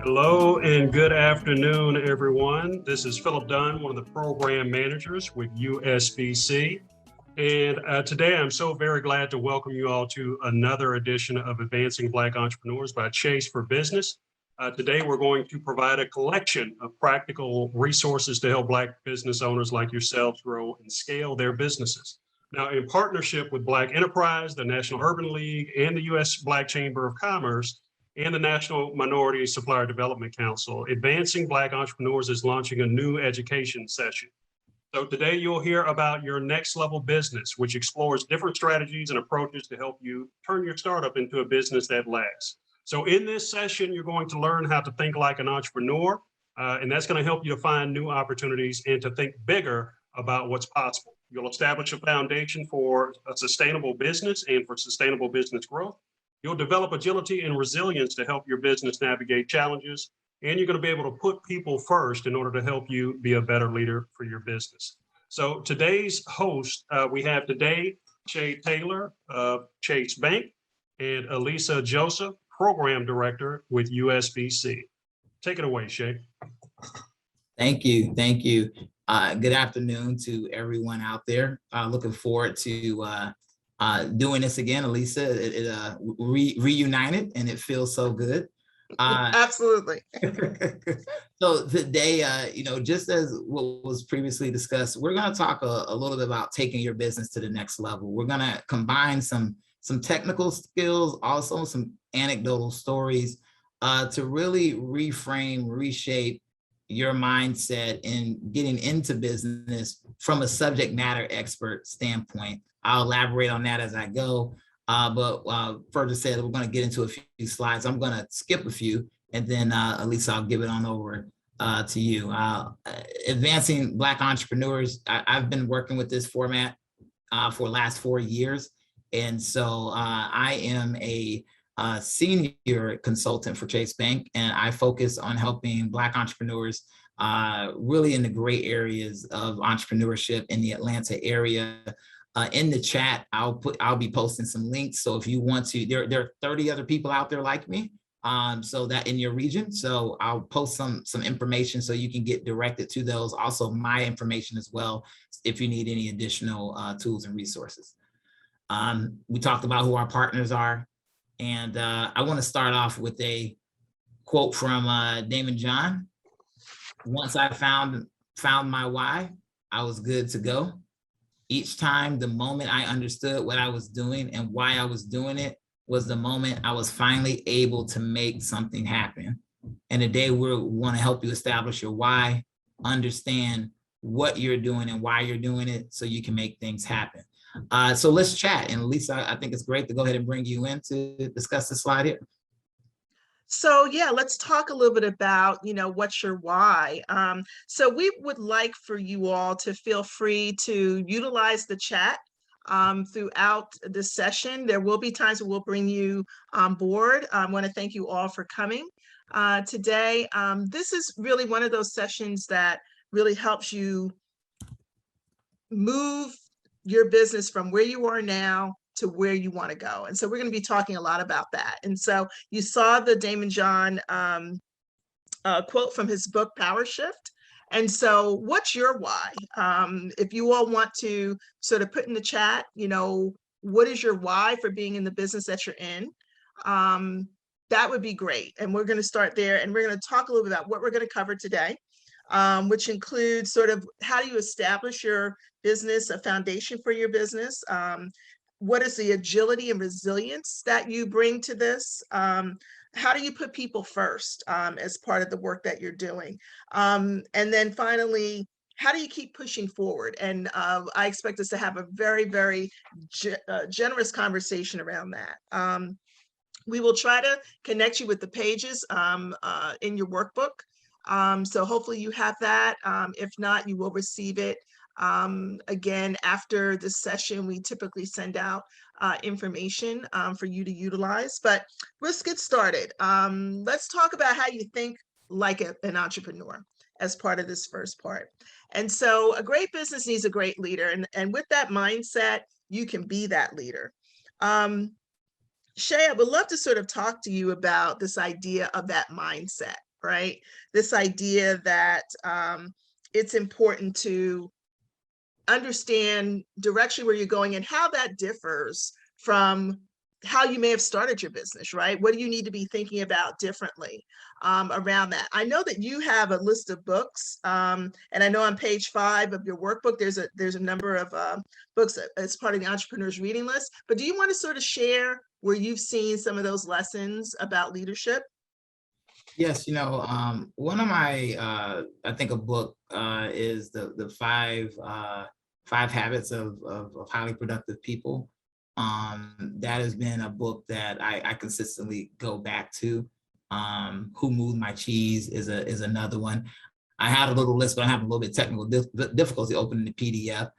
Hello and good afternoon, everyone. This is Philip Dunn, one of the program managers with USBC. And today I'm so very glad to welcome you all to another edition of Advancing Black Entrepreneurs by Chase for Business. Today we're going to provide a collection of practical resources to help Black business owners like yourselves grow and scale their businesses. Now, in partnership with Black Enterprise, the National Urban League, and the U.S. Black Chamber of Commerce, and the National Minority Supplier Development Council, Advancing Black Entrepreneurs is launching a new education session. So today you'll hear about your next level business, which explores different strategies and approaches to help you turn your startup into a business that lasts. So in this session, you're going to learn how to think like an entrepreneur, and that's going to help you to find new opportunities and to think bigger about what's possible. You'll establish a foundation for a sustainable business and for sustainable business growth. You'll develop agility and resilience to help your business navigate challenges, and you're going to be able to put people first in order to help you be a better leader for your business. So today's host, we have today Shay Taylor of Chase Bank and Elisa Joseph, Program Director with USBC. Take it away, Shay. Thank you. Thank you. Good afternoon to everyone out there. Looking forward to doing this again, Elisa. Reunited, and it feels so good. Absolutely. So today, just as what was previously discussed, we're going to talk a little bit about taking your business to the next level. We're going to combine some technical skills, also some anecdotal stories, to really reframe, reshape your mindset in getting into business from a subject matter expert standpoint. I'll elaborate on that as I go. But further said, we're going to get into a few slides. I'm going to skip a few, and then at least I'll give it on over to you. Advancing Black Entrepreneurs, I've been working with this format for the last 4 years. And so I am a senior consultant for Chase Bank, and I focus on helping Black entrepreneurs really in the gray areas of entrepreneurship in the Atlanta area. In the chat, I'll be posting some links. So if you want to, there are 30 other people out there like me, so that in your region. So I'll post some information so you can get directed to those. Also my information as well, if you need any additional tools and resources. We talked about who our partners are. And I want to start off with a quote from Damon John. Once I found my why, I was good to go. Each time, the moment I understood what I was doing and why I was doing it was the moment I was finally able to make something happen. And today we want to help you establish your why, understand what you're doing and why you're doing it so you can make things happen. So let's chat. And Lisa, I think it's great to go ahead and bring you in to discuss the slide here. So yeah, let's talk a little bit about, what's your why. So we would like for you all to feel free to utilize the chat throughout the session. There will be times where we'll bring you on board. I want to thank you all for coming today. This is really one of those sessions that really helps you move your business from where you are now to where you want to go. And so we're going to be talking a lot about that. And so you saw the Damon John quote from his book, Power Shift. And so what's your why? If you all want to sort of put in the chat, what is your why for being in the business that you're in? That would be great. And we're going to start there, and we're going to talk a little bit about what we're going to cover today, which includes sort of how do you establish your business, a foundation for your business. What is the agility and resilience that you bring to this? How do you put people first as part of the work that you're doing? And then finally, how do you keep pushing forward? And I expect us to have a very, very generous conversation around that. We will try to connect you with the pages in your workbook. So hopefully you have that. If not, you will receive it. Again, after this session, we typically send out information for you to utilize, but let's get started. Let's talk about how you think like an entrepreneur as part of this first part. And so a great business needs a great leader. And with that mindset, you can be that leader. Shay, I would love to sort of talk to you about this idea of that mindset, right? This idea that it's important to understand directionally where you're going and how that differs from how you may have started your business, right? What do you need to be thinking about differently around that? I know that you have a list of books, and I know on page 5 of your workbook, there's a number of books as part of the Entrepreneur's Reading List. But do you want to sort of share where you've seen some of those lessons about leadership? Yes, one of my, I think a book is the five habits of highly productive people. That has been a book that I consistently go back to. Who Moved My Cheese is another one. I had a little list, but I have a little bit technical difficulty opening the PDF.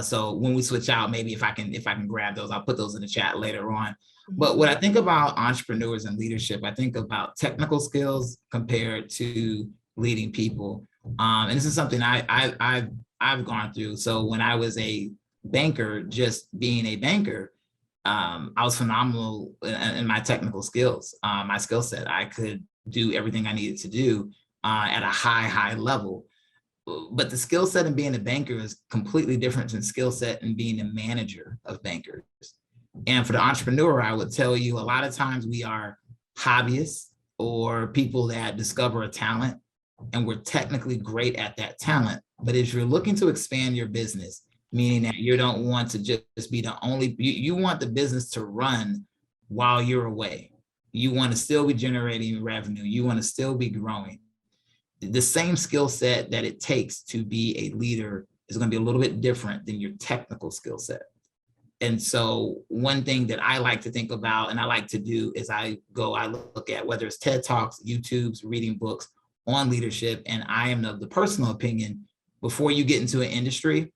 So when we switch out, maybe if I can grab those, I'll put those in the chat later on. But when I think about entrepreneurs and leadership, I think about technical skills compared to leading people. And this is something I've gone through. So when I was a banker, just being a banker, I was phenomenal in my technical skills, my skill set. I could do everything I needed to do at a high level. But the skill set in being a banker is completely different than skill set in being a manager of bankers. And for the entrepreneur, I would tell you a lot of times we are hobbyists or people that discover a talent and we're technically great at that talent. But if you're looking to expand your business, meaning that you don't want to just be the only, you want the business to run while you're away. You want to still be generating revenue. You want to still be growing. The same skill set that it takes to be a leader is going to be a little bit different than your technical skill set. And so one thing that I like to think about and I like to do is I look at whether it's TED Talks, YouTube's, reading books on leadership. And I am of the personal opinion, before you get into an industry,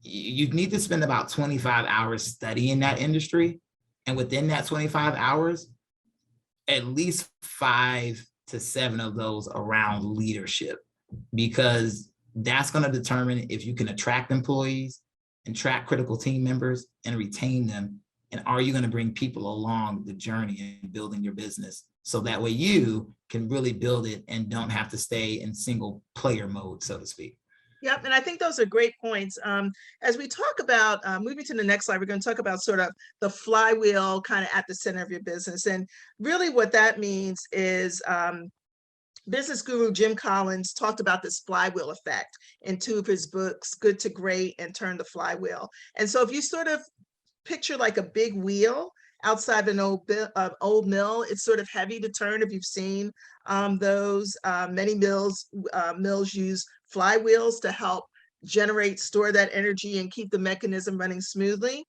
you need to spend about 25 hours studying that industry. And within that 25 hours, at least 5 to 7 of those around leadership, because that's going to determine if you can attract employees, attract critical team members, and retain them. And are you going to bring people along the journey in building your business? So that way you can really build it and don't have to stay in single player mode, so to speak. Yep, and I think those are great points. As we talk about, moving to the next slide, we're going to talk about sort of the flywheel kind of at the center of your business. And really what that means is business guru Jim Collins talked about this flywheel effect in 2 of his books, Good to Great and Turn the Flywheel. And so if you sort of picture like a big wheel outside an old mill, it's sort of heavy to turn. If you've seen those, many mills use flywheels to help store that energy and keep the mechanism running smoothly.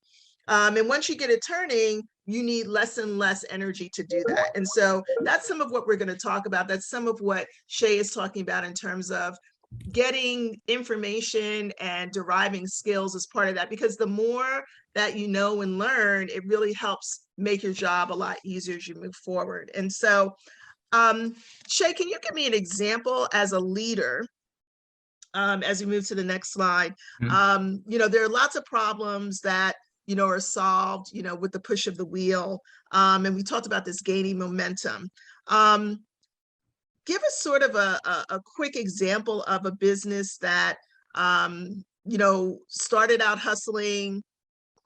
And once you get it turning, you need less and less energy to do that. And so that's some of what we're going to talk about. That's some of what Shay is talking about in terms of getting information and deriving skills as part of that, because the more that you know and learn, it really helps make your job a lot easier as you move forward. And so, Shay, can you give me an example as a leader as we move to the next slide? Mm-hmm. There are lots of problems that are solved, with the push of the wheel. And we talked about this gaining momentum. Give us sort of a quick example of a business that, started out hustling,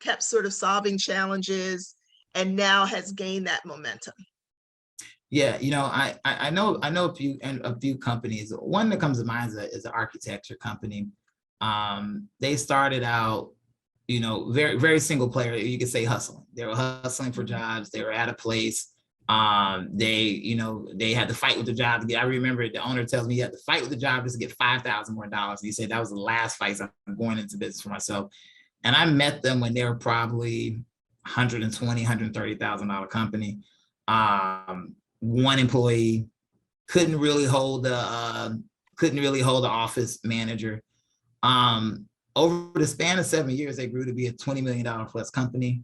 kept sort of solving challenges, and now has gained that momentum. Yeah, I know a few companies. One that comes to mind is an architecture company. They started out, very, very single player, you could say hustling. They were hustling for jobs. They were at a place. They had to fight with the job to get. I remember the owner tells me he had to fight with the job just to get $5,000 more. And he said that was the last fight I'm going into business for myself. And I met them when they were probably $120,000, $130,000 company. One employee, couldn't really hold the office manager. Over the span of 7 years, they grew to be a $20 million plus company,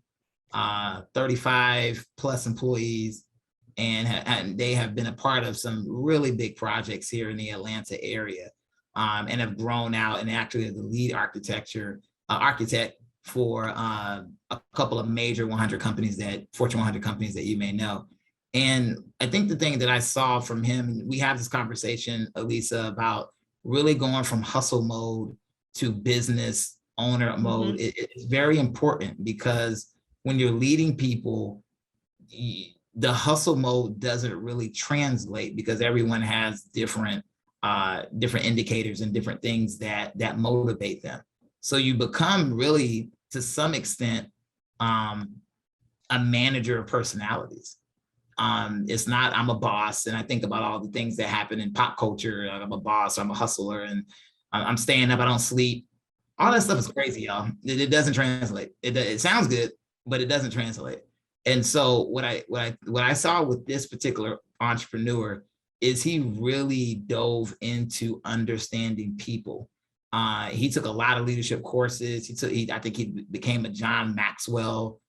35 plus employees, and they have been a part of some really big projects here in the Atlanta area, and have grown out and actually the lead architect for a couple of major Fortune 100 companies that you may know. And I think the thing that I saw from him, and we have this conversation, Elisa, about really going from hustle mode to business owner mode. It's very important because when you're leading people, the hustle mode doesn't really translate because everyone has different indicators and different things that motivate them. So you become really, to some extent, a manager of personalities. It's not, I'm a boss, and I think about all the things that happen in pop culture. I'm a boss, I'm a hustler, and I'm staying up, I don't sleep. All that stuff is crazy, y'all. It doesn't translate. It sounds good, but it doesn't translate. And so what I saw with this particular entrepreneur is he really dove into understanding people. He took a lot of leadership courses. I think he became a John Maxwell.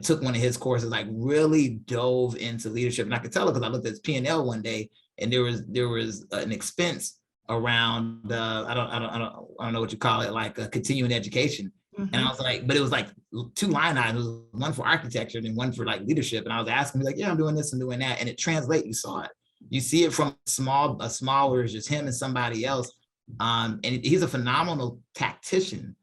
Took one of his courses, like really dove into leadership. And I could tell it because I looked at his P&L one day, and there was an expense around I don't know what you call it, like continuing education. And I was like, but it was like 2 line items, one for architecture and one for like leadership. And I was asking, like, yeah, I'm doing this and doing that. And it translates, you saw it. You see it from a small where it's just him and somebody else. And he's a phenomenal tactician.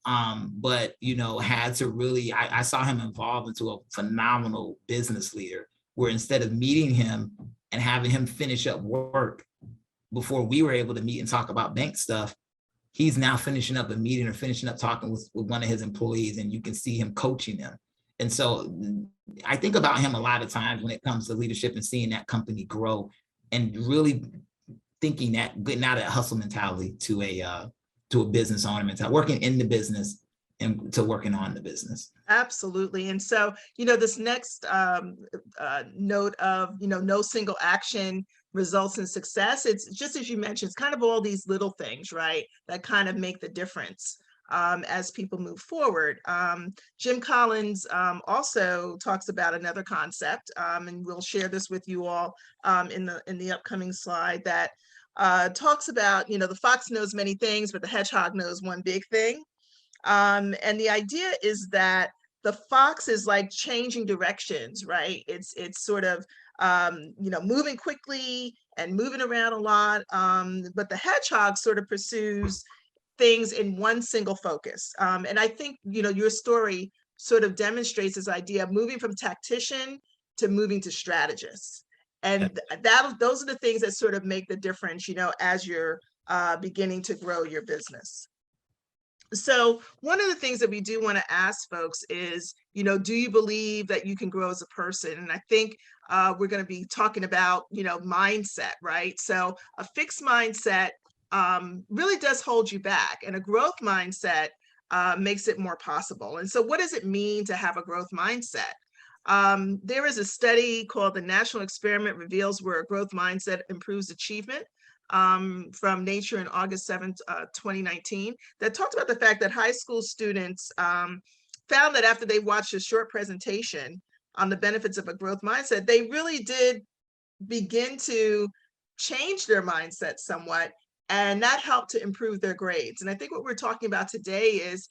But had to really, I saw him evolve into a phenomenal business leader, where instead of meeting him and having him finish up work before we were able to meet and talk about bank stuff, he's now finishing up a meeting or finishing up talking with one of his employees, and you can see him coaching them. And so I think about him a lot of times when it comes to leadership and seeing that company grow, and really thinking that, getting out of that hustle mentality to a business owner mentality, working in the business and to working on the business. Absolutely. And so, this next note of, no single action results in success. It's just, as you mentioned, it's kind of all these little things, right, that kind of make the difference as people move forward. Jim Collins also talks about another concept, and we'll share this with you all in the upcoming slide, that talks about, the fox knows many things, but the hedgehog knows one big thing. And the idea is that the fox is like changing directions, right? It's sort of, moving quickly and moving around a lot. But the hedgehog sort of pursues things in one single focus. And I think, your story sort of demonstrates this idea of moving from tactician to moving to strategist. And those are the things that sort of make the difference, as you're beginning to grow your business. So one of the things that we do want to ask folks is, do you believe that you can grow as a person? And I think we're going to be talking about, mindset, right? So a fixed mindset really does hold you back, and a growth mindset makes it more possible. And so what does it mean to have a growth mindset? There is a study called The National Experiment Reveals Where a Growth Mindset Improves Achievement, from Nature in August 7th, 2019, that talked about the fact that high school students found that after they watched a short presentation on the benefits of a growth mindset, they really did begin to change their mindset somewhat, and that helped to improve their grades. And I think what we're talking about today is,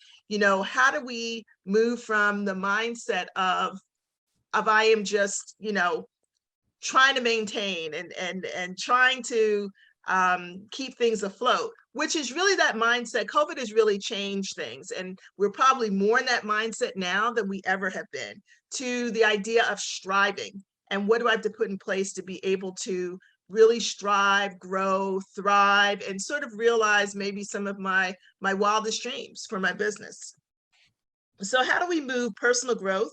how do we move from the mindset of I am just, trying to maintain and trying to keep things afloat, which is really that mindset. COVID has really changed things, and we're probably more in that mindset now than we ever have been, to the idea of striving. And what do I have to put in place to be able to really strive, grow, thrive, and sort of realize maybe some of my wildest dreams for my business? So how do we move personal growth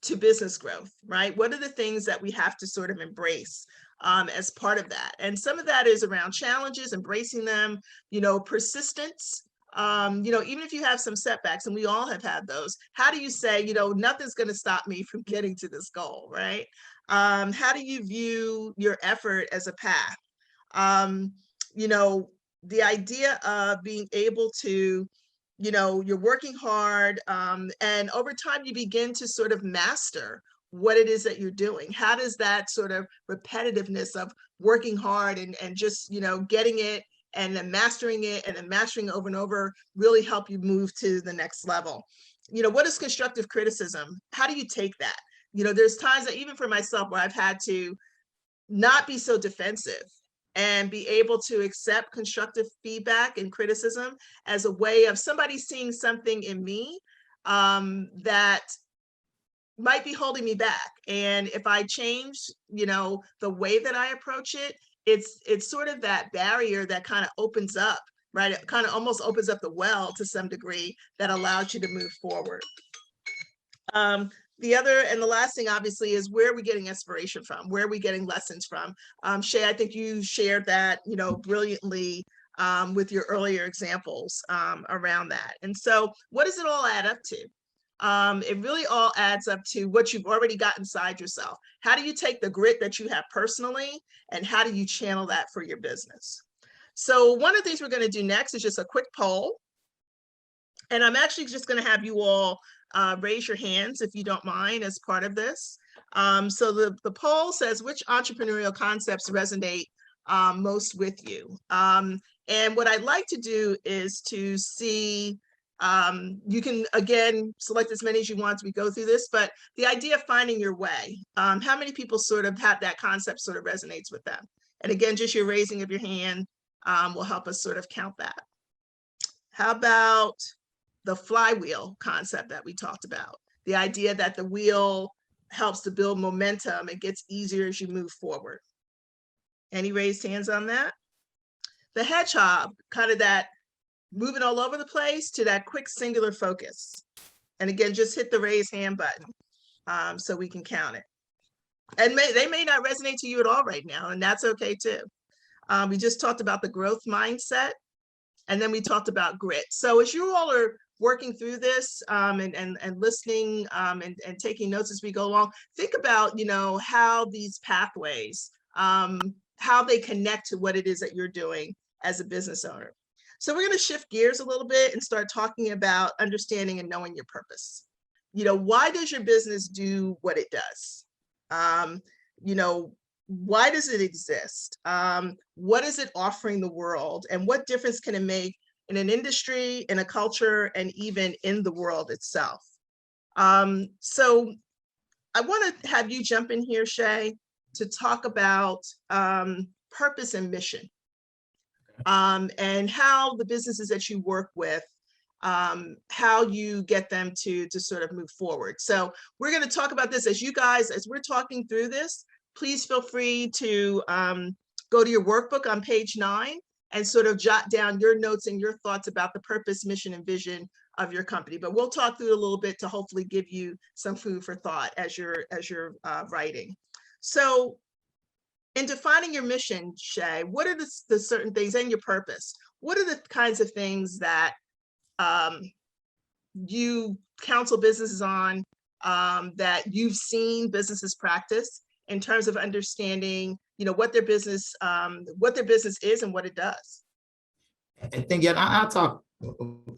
to business growth, right? What are the things that we have to sort of embrace as part of that? And some of that is around challenges, embracing them, persistence, even if you have some setbacks, and we all have had those, how do you say, nothing's going to stop me from getting to this goal, right? How do you view your effort as a path? The idea of being able to, you're working hard, and over time you begin to sort of master what it is that you're doing. How does that sort of repetitiveness of working hard and just, getting it and then mastering it and then mastering it over and over really help you move to the next level? What is constructive criticism? How do you take that? there's times that even for myself where I've had to not be so defensive and be able to accept constructive feedback and criticism as a way of somebody seeing something in me that might be holding me back. And if I change, the way that I approach it, it's sort of that barrier that kind of opens up, right? It kind of almost opens up the well to some degree that allows you to move forward. The other and the last thing, obviously, is where are we getting inspiration from? Where are we getting lessons from? Shay, I think you shared that, brilliantly with your earlier examples around that. And so what does it all add up to? It really all adds up to what you've already got inside yourself. How do you take the grit that you have personally and how do you channel that for your business? So one of the things we're going to do next is just a quick poll. And I'm actually just going to have you all raise your hands if you don't mind as part of this. So the poll says, which entrepreneurial concepts resonate most with you? And what I'd like to do is to see, you can, again, select as many as you want as we go through this, but the idea of finding your way, how many people sort of have that concept sort of resonates with them? And again, just your raising of your hand will help us sort of count that. How about the flywheel concept that we talked about? The idea that the wheel helps to build momentum. It gets easier as you move forward. Any raised hands on that? The hedgehog, kind of that moving all over the place to that quick singular focus. And again, just hit the raise hand button so we can count it. And they may not resonate to you at all right now, and that's okay too. We just talked about the growth mindset, and then we talked about grit. So as you all are working through this and listening and taking notes as we go along, think about, how these pathways, how they connect to what it is that you're doing as a business owner. So we're going to shift gears a little bit and start talking about understanding and knowing your purpose. Why does your business do what it does? Why does it exist? What is it offering the world? And what difference can it make in an industry, in a culture, and even in the world itself? So I want to have you jump in here, Shay, to talk about purpose and mission, and how the businesses that you work with, how you get them to sort of move forward. So we're going to talk about this as we're talking through this. Please feel free to go to your workbook on page 9 and sort of jot down your notes and your thoughts about the purpose, mission, and vision of your company. But we'll talk through it a little bit to hopefully give you some food for thought as you're writing. So in defining your mission, Shay, what are the certain things, and your purpose? What are the kinds of things that you counsel businesses on, that you've seen businesses practice in terms of understanding, what their business is and what it does? I think, I'll talk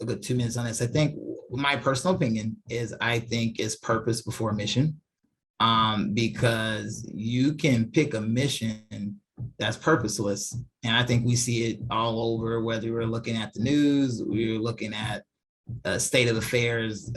a good 2 minutes on this. I think my personal opinion is I think it's purpose before mission, because you can pick a mission that's purposeless. And I think we see it all over, whether we're looking at the news, we're looking at state of affairs,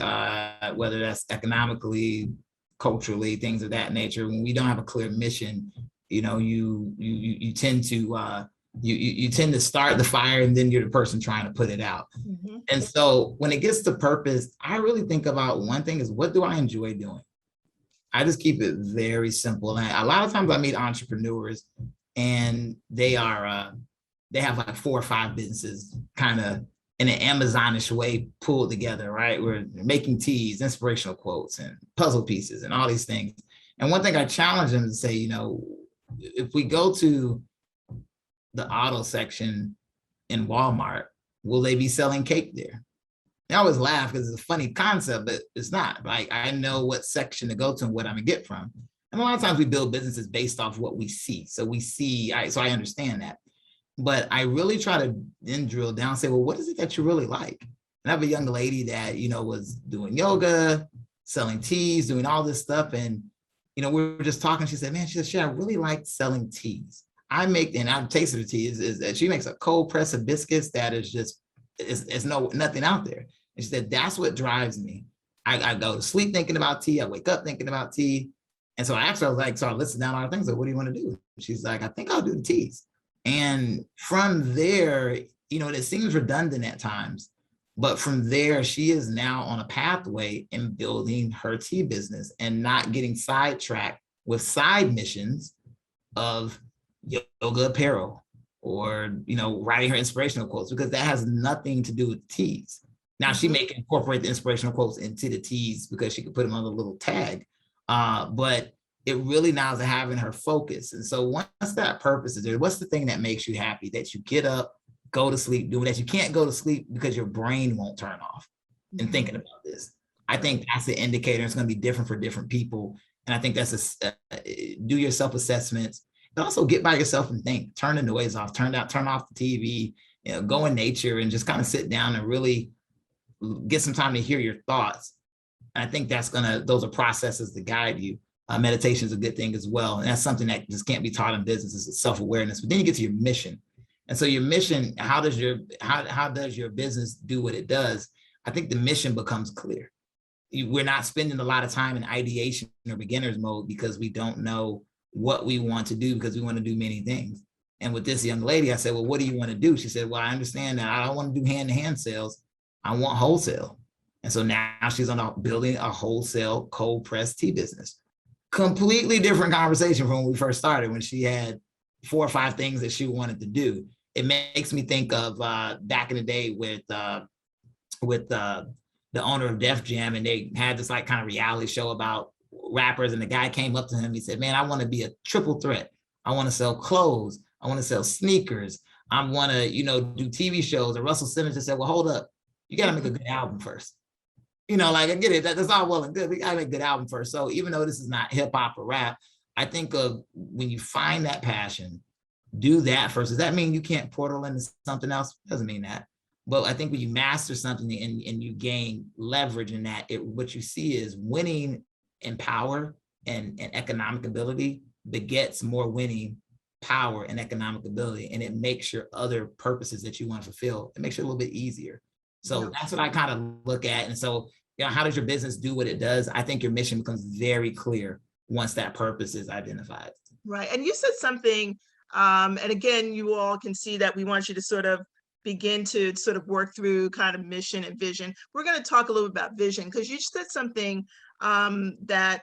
whether that's economically, culturally, things of that nature. When we don't have a clear mission, you tend to start the fire and then you're the person trying to put it out. Mm-hmm. And so when it gets to purpose, I really think about one thing is, what do I enjoy doing? I just keep it very simple. And a lot of times I meet entrepreneurs and they have like 4 or 5 businesses kind of in an Amazonish way pulled together, right? We're making teas, inspirational quotes, and puzzle pieces, and all these things. And one thing I challenge them to say, if we go to the auto section in Walmart, will they be selling cake there? I always laugh because it's a funny concept, but it's not. Like, I know what section to go to and what I'm gonna get from. And a lot of times we build businesses based off what we see. So I understand that. But I really try to then drill down and say, well, what is it that you really like? And I have a young lady that, was doing yoga, selling teas, doing all this stuff. And, we were just talking. She said, man, I really like selling teas. I've tasted her tea, is that she makes a cold press of biscuits that is just, it's nothing out there. And she said, that's what drives me. I go to sleep thinking about tea. I wake up thinking about tea. And so I asked her, I was like, so I listed down all the things. Like, what do you want to do? She's like, I think I'll do the teas. And from there, you know, it seems redundant at times, but from there, she is now on a pathway in building her tea business and not getting sidetracked with side missions of yoga apparel or, you know, writing her inspirational quotes, because that has nothing to do with teas. Now she may incorporate the inspirational quotes into the teas because she could put them on a little tag. But it really now is having her focus. And so once that purpose is there, what's the thing that makes you happy, that you get up, go to sleep, doing that? You can't go to sleep because your brain won't turn off in thinking about this. I think that's the indicator. It's going to be different for different people. And I think that's do your self-assessments, and also get by yourself and think, turn the noise off, turn off the TV, you know, go in nature and just kind of sit down and really get some time to hear your thoughts. And I think those are processes that guide you. Meditation is a good thing as well. And that's something that just can't be taught in business, is self-awareness. But then you get to your mission. And so your mission, how does your business do what it does? I think the mission becomes clear. We're not spending a lot of time in ideation or beginner's mode because we don't know what we want to do, because we want to do many things. And with this young lady, I said, well, what do you want to do? She said, well, I understand that I don't want to do hand-to-hand sales. I want wholesale. And so now she's building a wholesale cold press tea business. Completely different conversation from when we first started, when she had 4 or 5 things that she wanted to do. It makes me think of back in the day with the owner of Def Jam, and they had this like kind of reality show about rappers, and the guy came up to him, he said, man, I want to be a triple threat. I want to sell clothes. I want to sell sneakers. I want to, you know, do TV shows. And Russell Simmons just said, well, hold up. You got to make a good album first. You know, like, I get it. That's all well and good. We got to make a good album first. So even though this is not hip hop or rap, I think of when you find that passion, do that first. Does that mean you can't portal into something else? Doesn't mean that. But I think when you master something and you gain leverage in that, what you see is winning in power and economic ability begets more winning power and economic ability. And it makes your other purposes that you want to fulfill, it makes it a little bit easier. So that's what I kind of look at. And so, you know, how does your business do what it does? I think your mission becomes very clear once that purpose is identified. Right. And you said something, and again, you all can see that we want you to sort of begin to sort of work through kind of mission and vision. We're going to talk a little bit about vision, because you said something that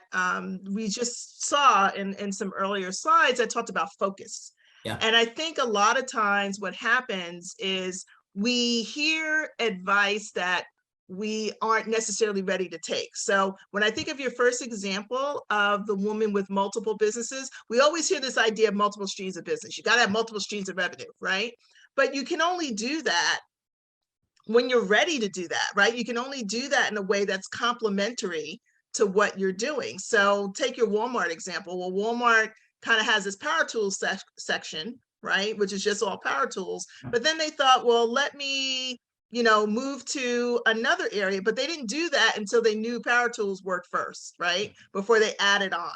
we just saw in some earlier slides that talked about focus. Yeah. And I think a lot of times what happens is we hear advice that we aren't necessarily ready to take. So when I think of your first example of the woman with multiple businesses, we always hear this idea of multiple streams of business. You got to have multiple streams of revenue, right? But you can only do that when you're ready to do that, right? You can only do that in a way that's complementary to what you're doing. So take your Walmart example. Well, Walmart kind of has this power tools section, right? Which is just all power tools. But then they thought, well, let me, you know, move to another area, but they didn't do that until they knew power tools worked first, right? Before they added on.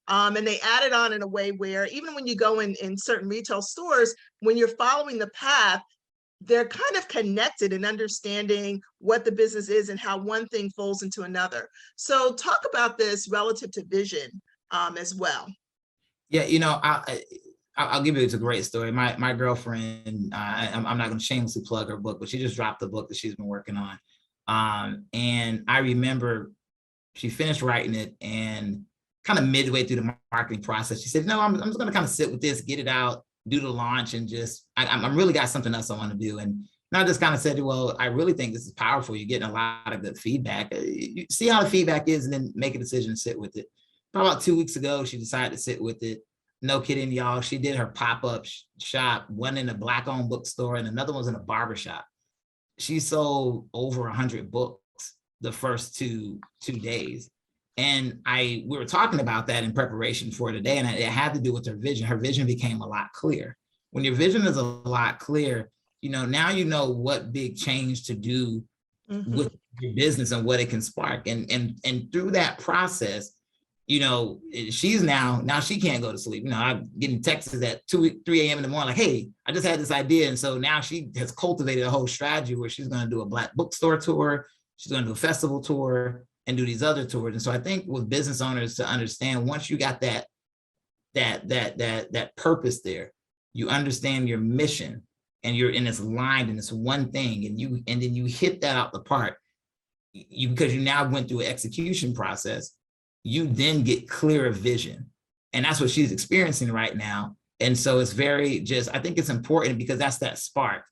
And they added on in a way where even when you go in certain retail stores, when you're following the path, they're kind of connected in understanding what the business is and how one thing folds into another. So talk about this relative to vision as well. Yeah, you know, I'll give you, it's a great story. My girlfriend, I'm not going to shamelessly plug her book, but she just dropped the book that she's been working on. And I remember she finished writing it, and kind of midway through the marketing process, she said, no, I'm just going to kind of sit with this, get it out, do the launch, and just, I really got something else I want to do. And I just kind of said, well, I really think this is powerful. You're getting a lot of good feedback. You see how the feedback is, and then make a decision to sit with it. About 2 weeks ago, she decided to sit with it. No kidding, y'all. She did her pop-up shop, one in a Black-owned bookstore and another one was in a barbershop. She sold over 100 books the first two days. And we were talking about that in preparation for today, and it had to do with her vision. Her vision became a lot clearer. When your vision is a lot clear, you know, now you know what big change to do with your business and what it can spark. And through that process, you know, she's now she can't go to sleep. You know, I'm getting texts at 2, 3 a.m. in the morning, like, hey, I just had this idea. And so now she has cultivated a whole strategy where she's going to do a Black bookstore tour. She's going to do a festival tour. and do these other tours. And so I think with business owners to understand, once you got that purpose there, you understand your mission, and it's aligned and it's one thing, and then you hit that out the park, because you now went through an execution process, you then get clearer vision. And that's what she's experiencing right now. And so it's I think it's important, because that's that spark.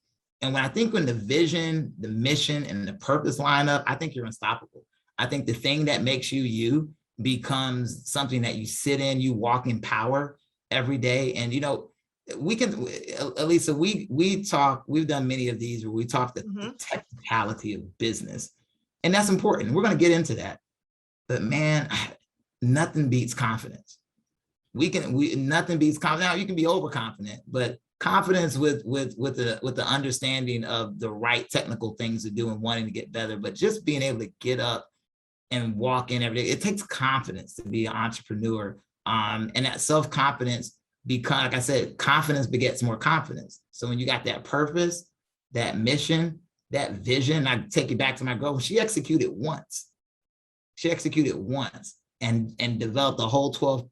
And when the vision, the mission, and the purpose line up, I think you're unstoppable. I think the thing that makes you becomes something that you sit in, you walk in power every day. And, we can, Elisa, we talk, we've done many of these where we talk the technicality of business. And that's important. We're going to get into that. But man, nothing beats confidence. Nothing beats confidence. Now, you can be overconfident, but confidence with the understanding of the right technical things to do and wanting to get better, but just being able to get up and walk in every day. It takes confidence to be an entrepreneur. And that self-confidence, because like I said, confidence begets more confidence. So when you got that purpose, that mission, that vision, I take it back to my girl. She executed once. And developed a whole 12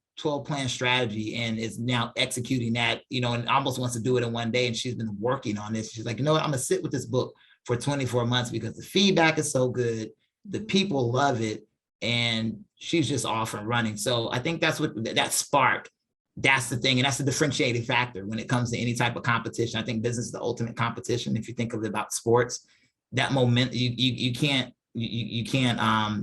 plan strategy, and is now executing that, and almost wants to do it in one day. And she's been working on this. She's like, you know what, I'm gonna sit with this book for 24 months because the feedback is so good. The people love it. And she's just off and running. So I think that's what that spark, that's the thing. And that's the differentiating factor when it comes to any type of competition. I think business is the ultimate competition. If you think of it about sports, that moment, you can't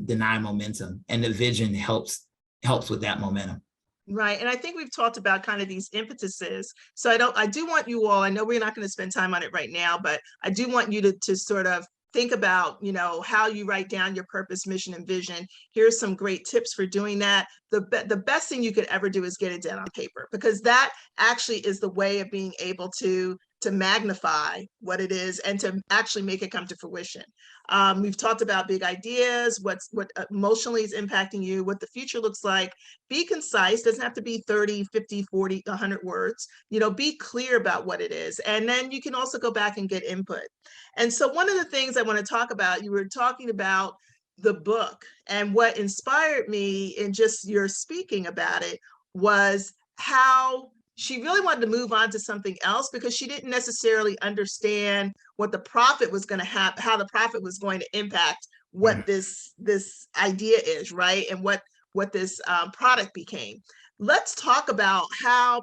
deny momentum, and the vision helps with that momentum. Right. And I think we've talked about kind of these impetuses. So I do want you all, I know we're not going to spend time on it right now, but I do want you to sort of think about, how you write down your purpose, mission, and vision. Here's some great tips for doing that. The best thing you could ever do is get it down on paper, because that actually is the way of being able to magnify what it is and to actually make it come to fruition. We've talked about big ideas, what emotionally is impacting you, what the future looks like. Be concise, doesn't have to be 30, 50, 40, 100 words. Be clear about what it is. And then you can also go back and get input. And so one of the things I want to talk about, you were talking about the book, and what inspired me in just your speaking about it was how she really wanted to move on to something else, because she didn't necessarily understand what the profit was going to have, how the profit was going to impact what this idea is, right? And what this product became. Let's talk about how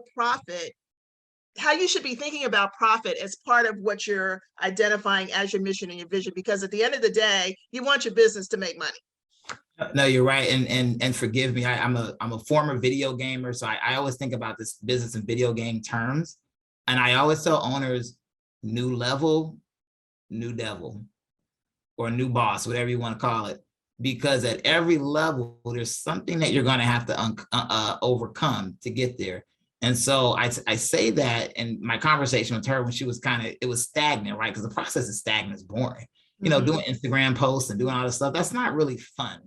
you should be thinking about profit as part of what you're identifying as your mission and your vision, because at the end of the day, you want your business to make money. No, you're right. And forgive me, I'm a former video gamer. So I always think about this business and video game terms. And I always tell owners, new level, new devil, or new boss, whatever you want to call it. Because at every level, there's something that you're going to have to overcome to get there. And so I say that in my conversation with her when she was it was stagnant, right? Because the process is stagnant, it's boring. Doing Instagram posts and doing all this stuff, that's not really fun.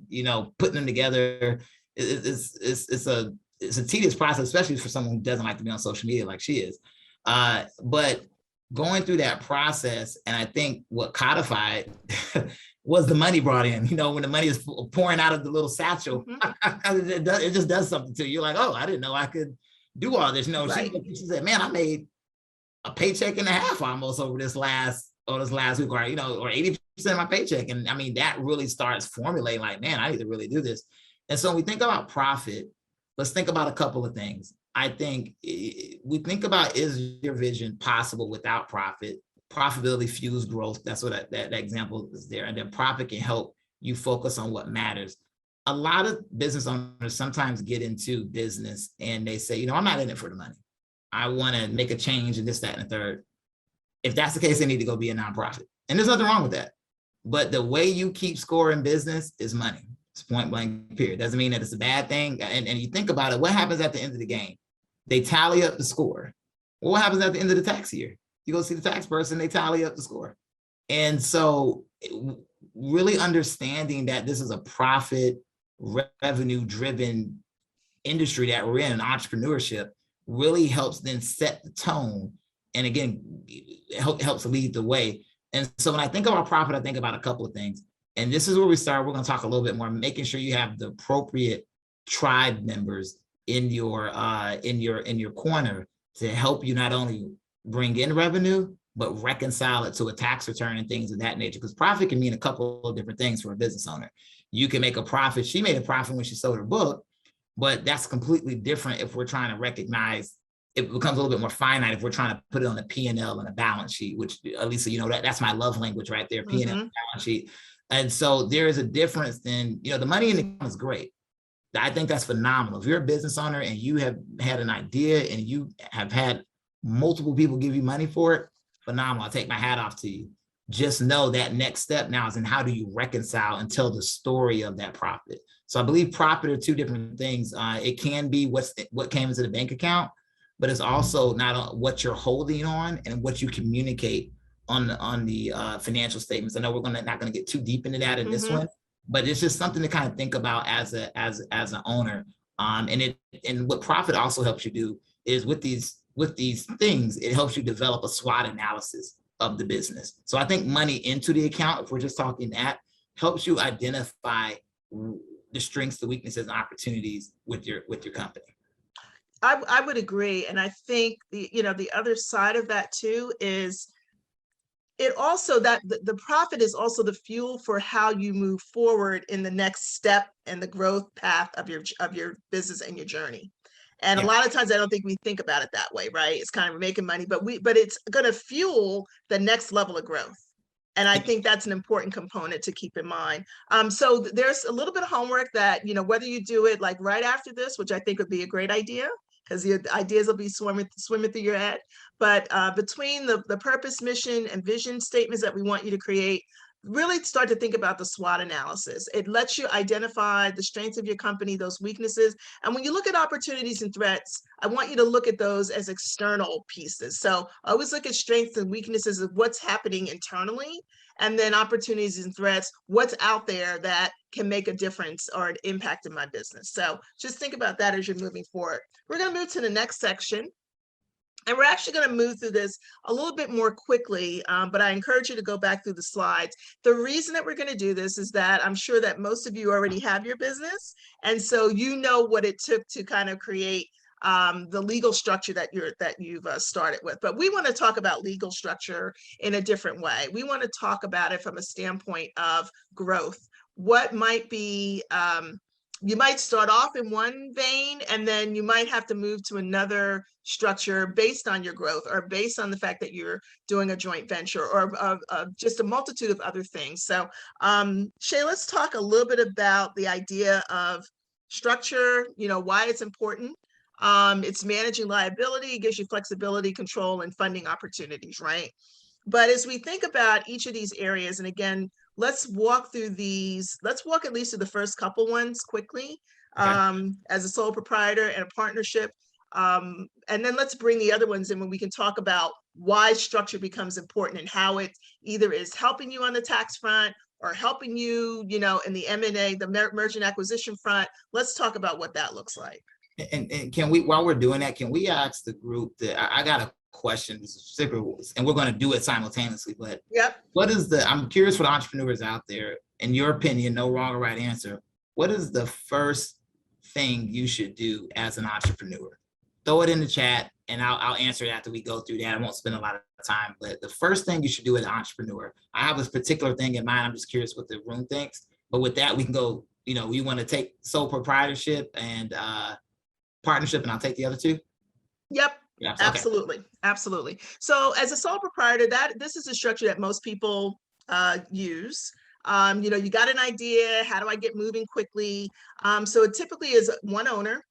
Putting them together, it's a tedious process, especially for someone who doesn't like to be on social media like she is. But going through that process, and I think what codified was the money brought in. When the money is pouring out of the little satchel, it just does something to you. You're like, oh, I didn't know I could do all this. Right. She said, man, I made a paycheck and a half almost over this last week, or 80% of my paycheck. And I mean, that really starts formulating like, man, I need to really do this. And so when we think about profit, let's think about a couple of things. I think we think about, is your vision possible without profit? Profitability fuels growth. That's what that example is there. And then profit can help you focus on what matters. A lot of business owners sometimes get into business and they say, I'm not in it for the money. I want to make a change in this, that, and the third. If that's the case, they need to go be a nonprofit. And there's nothing wrong with that. But the way you keep score in business is money. It's point blank, period. Doesn't mean that it's a bad thing. And you think about it, what happens at the end of the game? They tally up the score. Well, what happens at the end of the tax year? You go see the tax person, they tally up the score. And so really understanding that this is a profit, revenue-driven industry that we're in, entrepreneurship, really helps then set the tone. And again, helps lead the way. And so when I think about profit, I think about a couple of things. And this is where we start. We're going to talk a little bit more, making sure you have the appropriate tribe members in your corner to help you not only bring in revenue, but reconcile it to a tax return and things of that nature. Because profit can mean a couple of different things for a business owner. You can make a profit. She made a profit when she sold her book, but that's completely different if we're trying to recognize. It becomes a little bit more finite if we're trying to put it on a P&L and a balance sheet, which, Elisa, you know, that's my love language right there, P&L balance sheet. And so there is a difference in, the money in the account is great. I think that's phenomenal. If you're a business owner and you have had an idea and you have had multiple people give you money for it, phenomenal. I take my hat off to you. Just know that next step now is in how do you reconcile and tell the story of that profit. So I believe profit are two different things. It can be what came into the bank account, but it's also not what you're holding on and what you communicate on the financial statements. I know we're not going to get too deep into that in this one, but it's just something to kind of think about as an owner. And what profit also helps you do is with these things, it helps you develop a SWOT analysis of the business. So I think money into the account, if we're just talking that, helps you identify the strengths, the weaknesses, and opportunities with your company. I would agree. And I think the other side of that too is it also that the profit is also the fuel for how you move forward in the next step and the growth path of your business and your journey. And a lot of times I don't think we think about it that way, right? It's kind of making money, but it's going to fuel the next level of growth. And I think that's an important component to keep in mind. So there's a little bit of homework that, whether you do it like right after this, which I think would be a great idea, because the ideas will be swimming through your head. But between the purpose, mission, and vision statements that we want you to create, really start to think about the SWOT analysis. It lets you identify the strengths of your company, those weaknesses. And when you look at opportunities and threats, I want you to look at those as external pieces. So always look at strengths and weaknesses of what's happening internally, and then opportunities and threats, what's out there that can make a difference or an impact in my business. So just think about that as you're moving forward. We're going to move to the next section. And we're actually going to move through this a little bit more quickly, but I encourage you to go back through the slides. The reason that we're going to do this is that I'm sure that most of you already have your business. And so you know what it took to kind of create the legal structure that you've started with. But we want to talk about legal structure in a different way. We want to talk about it from a standpoint of growth. What might be you might start off in one vein, and then you might have to move to another structure based on your growth or based on the fact that you're doing a joint venture or just a multitude of other things. So Shay, let's talk a little bit about the idea of structure, why it's important. It's managing liability, gives you flexibility, control, and funding opportunities, right? But as we think about each of these areas, and again, let's walk through these. Let's walk at least through the first couple ones quickly, as a sole proprietor and a partnership. And then let's bring the other ones in when we can talk about why structure becomes important and how it either is helping you on the tax front or helping you, in the M&A, the merger and acquisition front. Let's talk about what that looks like. And can we, while we're doing that, can we ask the group that I got a question, and we're going to do it simultaneously, but I'm curious for the entrepreneurs out there, in your opinion, no wrong or right answer, what is the first thing you should do as an entrepreneur? Throw it in the chat and I'll answer it after we go through that. I won't spend a lot of time, but the first thing you should do as an entrepreneur, I have this particular thing in mind. I'm just curious what the room thinks, but with that, we can go, we want to take sole proprietorship and partnership, and I'll take the other two. Yep. Yeah, absolutely. Okay. Absolutely. So as a sole proprietor, this is a structure that most people use. You got an idea, how do I get moving quickly? So it typically is one owner.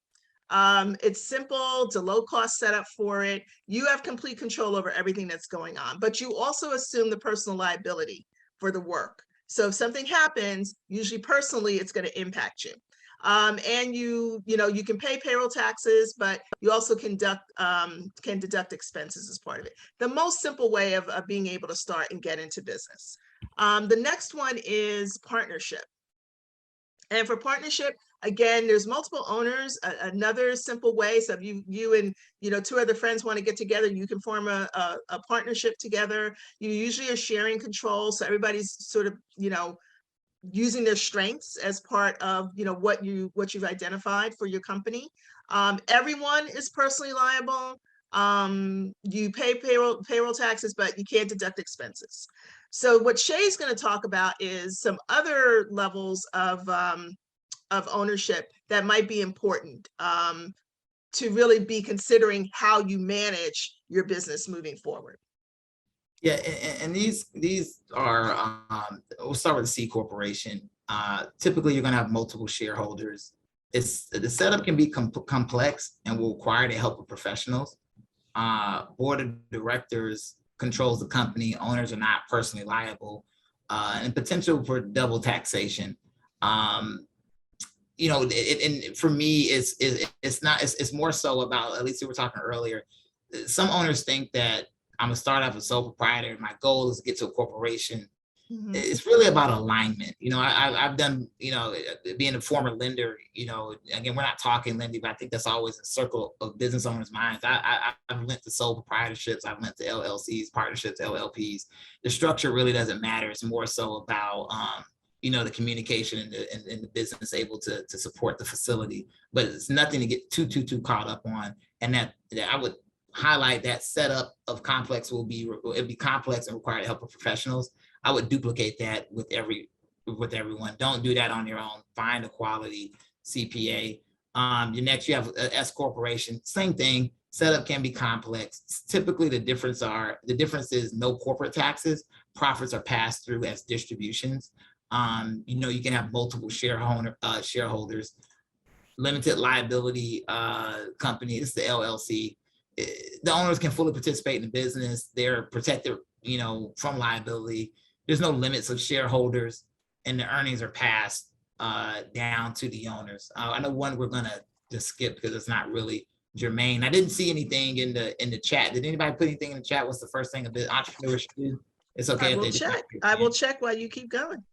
It's simple, it's a low cost setup for it. You have complete control over everything that's going on, but you also assume the personal liability for the work. So if something happens, usually personally, it's going to impact you. And you can pay payroll taxes, but you also can deduct expenses as part of it. The most simple way of being able to start and get into business. The next one is partnership. And for partnership, again, there's multiple owners. Another simple way, so if you and two other friends want to get together, you can form a partnership together. You usually are sharing control, so everybody's sort of using their strengths as part of, what you've identified for your company. Everyone is personally liable. You pay payroll taxes, but you can't deduct expenses. So what Shay's going to talk about is some other levels of ownership that might be important to really be considering how you manage your business moving forward. Yeah, and these are, we'll start with the C corporation. Typically, you're going to have multiple shareholders. The setup can be complex and will require the help of professionals. Board of directors controls the company. Owners are not personally liable, and potential for double taxation. And for me, it's more so about, at least we were talking earlier, some owners think that I'm a startup, a sole proprietor. My goal is to get to a corporation. Mhm. It's really about alignment. I've done, being a former lender, again, we're not talking lending, but I think that's always a circle of business owners' minds. I've lent to sole proprietorships. I've lent to LLCs, partnerships, LLPs. The structure really doesn't matter. It's more so about, the communication and the business able to support the facility, but it's nothing to get too caught up on. And that I would highlight that setup of complex it'll be complex and require the help of professionals. I would duplicate that with everyone. Don't do that on your own. Find a quality CPA. You have a S corporation, same thing. Setup can be complex. Typically the difference is no corporate taxes. Profits are passed through as distributions. You can have multiple shareholders. Limited liability company, it's the LLC. The owners can fully participate in the business. They're protected, from liability. There's no limits of shareholders, and the earnings are passed down to the owners. I know one we're gonna just skip because it's not really germane. I didn't see anything in the chat. Did anybody put anything in the chat? What's the first thing a bit entrepreneurs should do? It's okay. I will check while you keep going.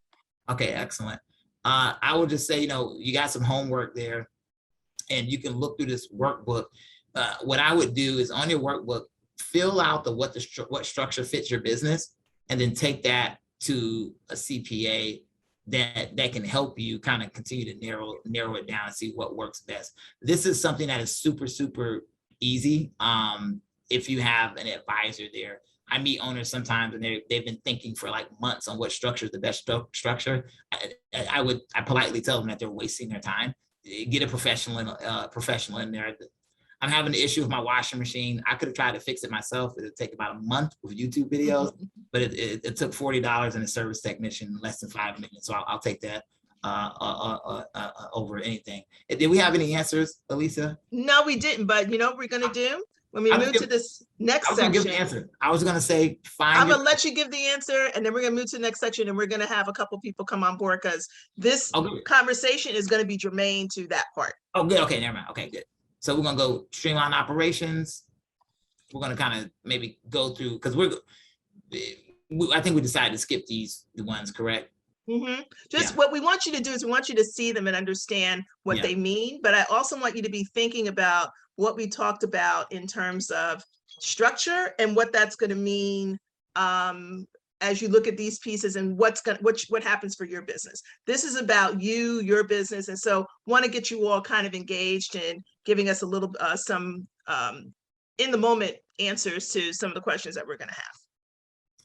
Okay, excellent. I will just say, you got some homework there, and you can look through this workbook. What I would do is on your workbook, fill out what structure fits your business, and then take that to a CPA that can help you kind of continue to narrow it down and see what works best. This is something that is super easy if you have an advisor there. I meet owners sometimes and they've been thinking for like months on what structure is the best structure. I politely tell them that they're wasting their time. Get a professional in there. I'm having an issue with my washing machine. I could have tried to fix it myself. It would take about a month with YouTube videos, but it took $40 and a service technician, less than 5 minutes. So I'll take that over anything. Did we have any answers, Elisa? No, we didn't. But you know what we're going to do? When we move to this next section, give the answer. I was going to say, I'm going to let you give the answer, and then we're going to move to the next section, and we're going to have a couple people come on board because this conversation is going to be germane to that part. Oh, good. Okay, never mind. Okay, good. So we're going to go streamline operations. We're going to kind of maybe go through, because I think we decided to skip the ones, correct? What we want you to do is we want you to see them and understand what they mean. But I also want you to be thinking about what we talked about in terms of structure and what that's going to mean as you look at these pieces and what happens for your business. This is about you, your business. And so want to get you all kind of engaged in giving us a little, some in the moment answers to some of the questions that we're going to have.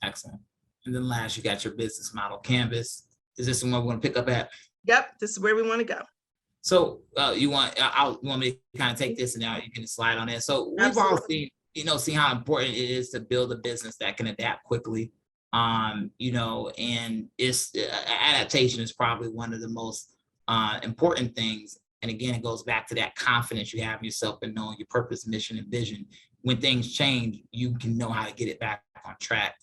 Excellent. And then last, you got your business model canvas. Is this the one we want to pick up at? Yep, this is where we want to go. So you want me to kind of take this and now you can slide on it. So we've all seen, see how important it is to build a business that can adapt quickly. And it's adaptation is probably one of the most important things. And again, it goes back to that confidence you have in yourself and knowing your purpose, mission, and vision. When things change, you can know how to get it back on track.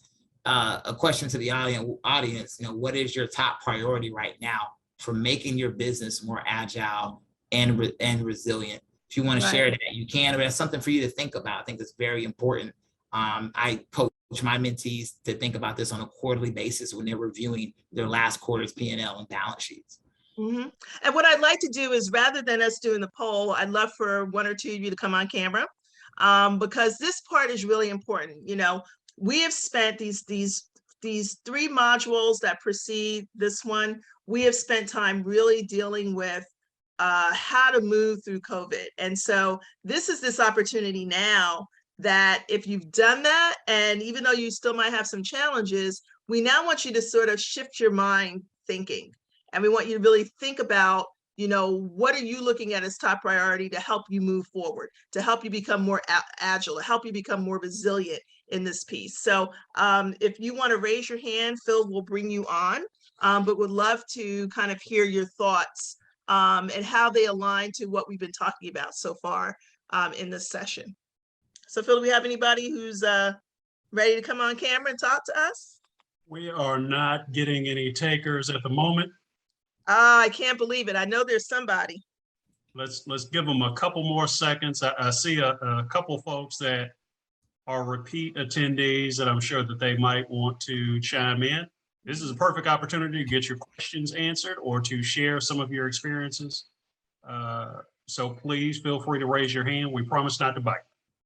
A question to the audience, what is your top priority right now for making your business more agile and resilient? If you want to share that, you can, but that's something for you to think about. I think that's very important. I coach my mentees to think about this on a quarterly basis when they're reviewing their last quarter's P&L and balance sheets. And what I'd like to do is, rather than us doing the poll, I'd love for one or two of you to come on camera because this part is really important. We have spent these these 3 modules that precede this one, we have spent time really dealing with how to move through COVID. And so this is this opportunity now that if you've done that, and even though you still might have some challenges, we now want you to sort of shift your mind thinking. And we want you to really think about, what are you looking at as top priority to help you move forward, to help you become more agile, to help you become more resilient in this piece. So if you want to raise your hand, Phil will bring you on, but would love to kind of hear your thoughts and how they align to what we've been talking about so far in this session. So Phil, do we have anybody who's ready to come on camera and talk to us? We are not getting any takers at the moment. I can't believe it. I know there's somebody. Let's give them a couple more seconds. I see a couple folks that are repeat attendees that I'm sure that they might want to chime in. This is a perfect opportunity to get your questions answered or to share some of your experiences. So please feel free to raise your hand. We promise not to bite.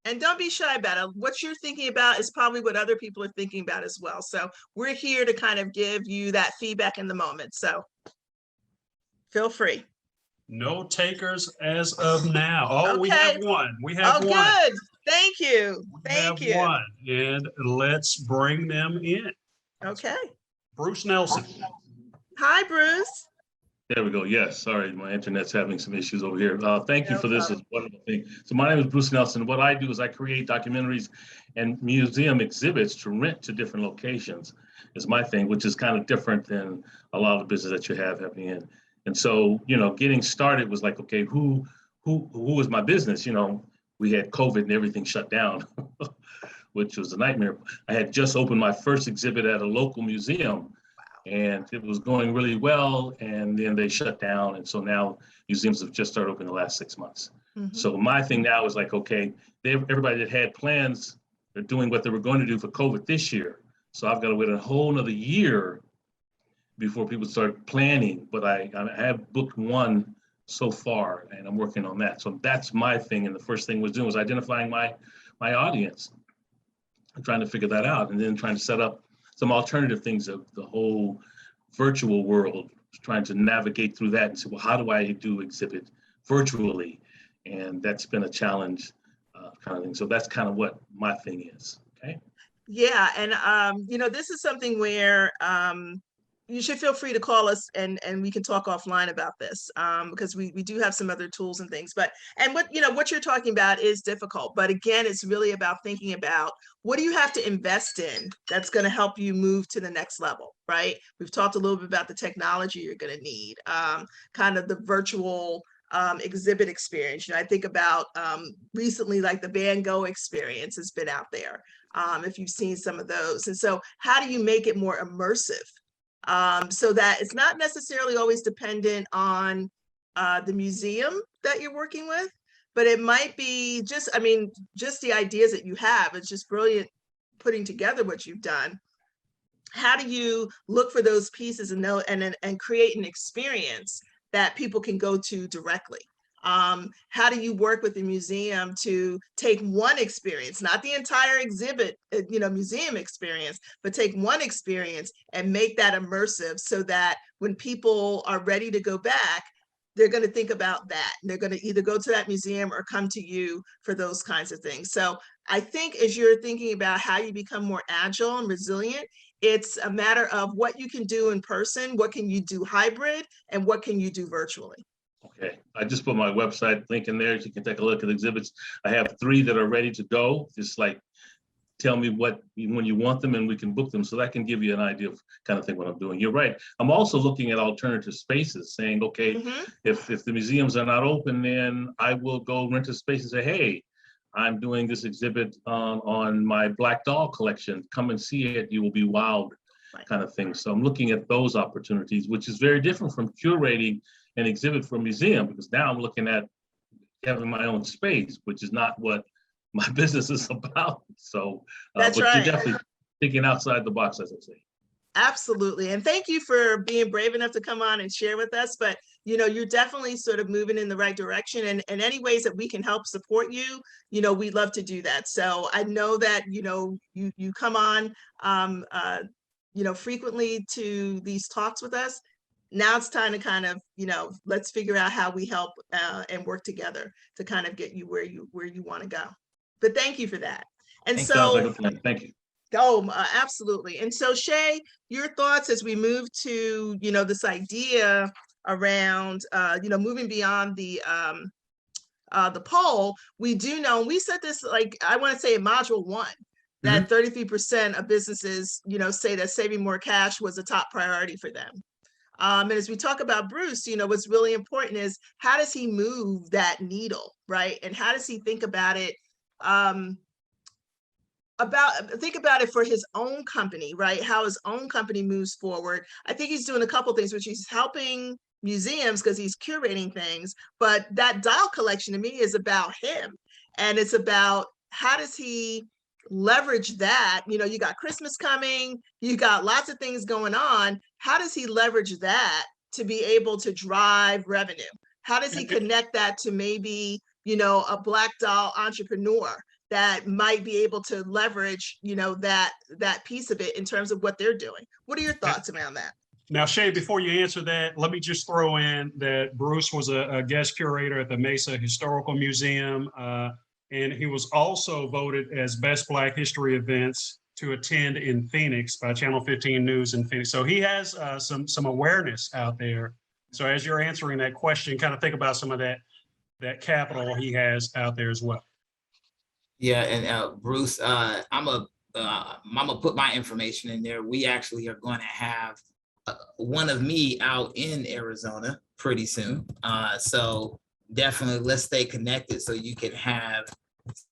And don't be shy about it. What you're thinking about is probably what other people are thinking about as well. So we're here to kind of give you that feedback in the moment. So feel free. No takers as of now. Oh, Okay. We have one. We have one. Good. Thank you. Thank you. One. And let's bring them in. Okay. Bruce Nelson. Hi, Bruce. There we go. Yes. Sorry, my internet's having some issues over here. Thank you No for this. problem. It's a wonderful thing. So my name is Bruce Nelson. What I do is I create documentaries and museum exhibits to rent to different locations is my thing, which is kind of different than a lot of the business that you have happening in. And so, getting started was like, okay, who is my business? We had COVID and everything shut down, which was a nightmare. I had just opened my first exhibit at a local museum. And it was going really well, and then they shut down. And so now museums have just started opening the last 6 months. Mm-hmm. So my thing now is like, okay, everybody that had plans, they're doing what they were going to do for COVID this year. So I've got to wait a whole nother year before people start planning. But I have booked one so far, and I'm working on that. So that's my thing. And the first thing was doing was identifying my audience and trying to figure that out, and then trying to set up some alternative things of the whole virtual world, trying to navigate through that and say, well, how do I do exhibit virtually? And that's been a challenge kind of thing. So that's kind of what my thing is. Okay. Yeah. And, this is something where you should feel free to call us and we can talk offline about this because we do have some other tools and things. And what you're talking about is difficult. But again, it's really about thinking about what do you have to invest in that's going to help you move to the next level, right? We've talked a little bit about the technology you're going to need, kind of the virtual exhibit experience. I think about recently, like the Van Gogh experience has been out there, if you've seen some of those. And so how do you make it more immersive? So that it's not necessarily always dependent on the museum that you're working with, but it might be just the ideas that you have. It's just brilliant putting together what you've done. How do you look for those pieces and create an experience that people can go to directly? How do you work with the museum to take one experience, not the entire exhibit, museum experience, but take one experience and make that immersive so that when people are ready to go back, they're going to think about that. And they're going to either go to that museum or come to you for those kinds of things. So I think as you're thinking about how you become more agile and resilient, it's a matter of what you can do in person, what can you do hybrid, and what can you do virtually. Okay, I just put my website link in there. So you can take a look at the exhibits. I have 3 that are ready to go. Just like tell me when you want them and we can book them. So that can give you an idea of kind of thing what I'm doing. You're right. I'm also looking at alternative spaces saying, okay, if the museums are not open, then I will go rent a space and say, hey, I'm doing this exhibit on my Black Doll collection. Come and see it. You will be wowed, kind of thing. So I'm looking at those opportunities, which is very different from curating an exhibit for a museum, because now I'm looking at having my own space, which is not what my business is about. So, That's but right. You're definitely thinking outside the box, as I say. Absolutely. And thank you for being brave enough to come on and share with us. But, you're definitely sort of moving in the right direction, and any ways that we can help support you, we'd love to do that. So I know that, you come on frequently to these talks with us. Now it's time to kind of, let's figure out how we help and work together to kind of get you where you want to go. But thank you for that. And Sounds like so, a plan. Thank you. absolutely. And so, Shay, your thoughts as we move to, this idea around, moving beyond the poll. We do know, we said this, like, I want to say in module 1, that 33% of businesses, say that saving more cash was a top priority for them. And as we talk about Bruce, what's really important is how does he move that needle, right? And how does he think about it? Think about it for his own company, right? How his own company moves forward. I think he's doing a couple things, which he's helping museums because he's curating things. But that doll collection to me is about him, and it's about how does he leverage that. You got Christmas coming, you got lots of things going on. How does he leverage that to be able to drive revenue? How does he connect that to maybe, a Black doll entrepreneur that might be able to leverage, that piece of it in terms of what they're doing? What are your thoughts around that? Now, Shay, before you answer that, let me just throw in that Bruce was a guest curator at the Mesa Historical Museum. And he was also voted as Best Black History Events to attend in Phoenix by Channel 15 News in Phoenix. So he has some awareness out there. So as you're answering that question, kind of think about some of that capital he has out there as well. Yeah, and Bruce, I'm gonna put my information in there. We actually are going to have one of me out in Arizona pretty soon. So definitely let's stay connected so you can have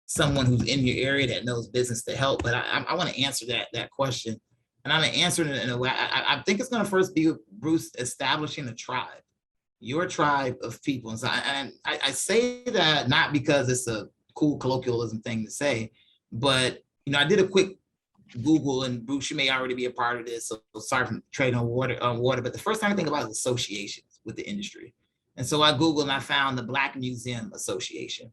someone who's in your area that knows business to help. But I want to answer that question, and I'm going to answer it in a way. I think it's going to first be Bruce establishing a tribe, your tribe of people. And so I say that not because it's a cool colloquialism thing to say, but I did a quick Google, and Bruce, you may already be a part of this, so sorry for trading on water. But the first time I think about is associations with the industry. And so I Googled and I found the Black Museum Association.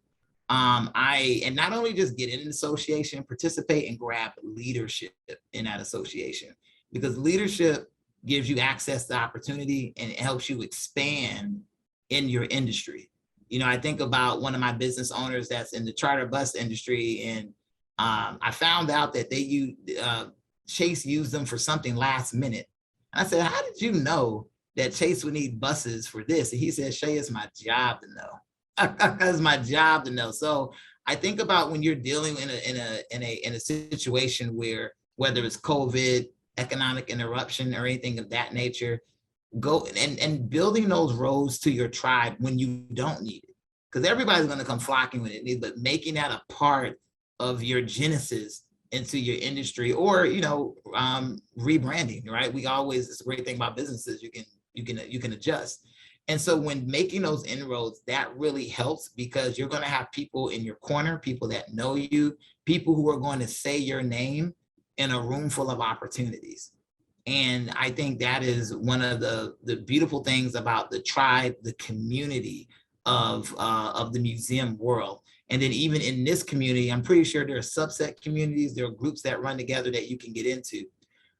And not only just get in an association, participate and grab leadership in that association, because leadership gives you access to opportunity and it helps you expand in your industry. I think about one of my business owners that's in the charter bus industry, and I found out that Chase used them for something last minute. And I said, how did you know that Chase would need buses for this? And he said, Shay, it's my job to know. It's my job to know. So I think about when you're dealing in a situation where, whether it's COVID, economic interruption, or anything of that nature, go and building those roads to your tribe when you don't need it, because everybody's going to come flocking when it needs, but making that a part of your genesis into your industry, or rebranding, right? It's a great thing about businesses, you can adjust. And so when making those inroads, that really helps, because you're going to have people in your corner, people that know you, people who are going to say your name in a room full of opportunities. And I think that is one of the beautiful things about the tribe, the community of the museum world. And then even in this community, I'm pretty sure there are subset communities, there are groups that run together that you can get into.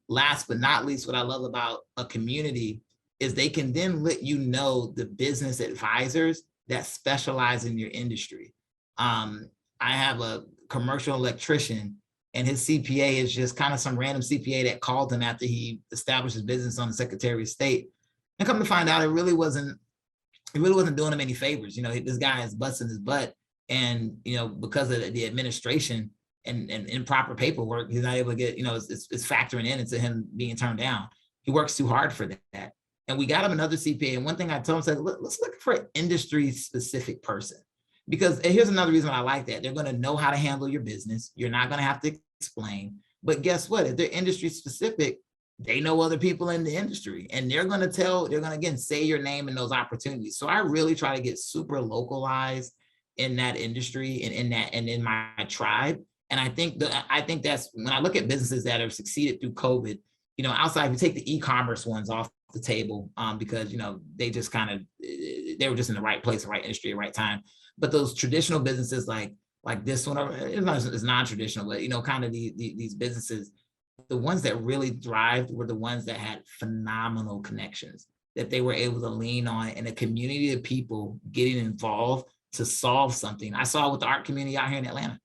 Last but not least, what I love about a community is they can then let you know the business advisors that specialize in your industry. I have a commercial electrician, and his CPA is just kind of some random CPA that called him after he established his business on the Secretary of State. And come to find out, it really wasn't doing him any favors. This guy is busting his butt, and because of the administration and improper paperwork, he's not able to get, it's factoring into him being turned down. He works too hard for that. And we got him another CPA. And one thing I told him, said, let's look for an industry specific person. Because, and here's another reason why I like that. They're going to know how to handle your business. You're not going to have to explain. But guess what? If they're industry specific, they know other people in the industry, and they're going to again say your name in those opportunities. So I really try to get super localized in that industry and in my tribe. And I think that's when I look at businesses that have succeeded through COVID, outside, we take the e-commerce ones off the table, because they just they were just in the right place, the right industry, the right time. But those traditional businesses like this one, it's non-traditional, but kind of these businesses, the ones that really thrived were the ones that had phenomenal connections that they were able to lean on, and a community of people getting involved to solve something. I saw it with the art community out here in Atlanta.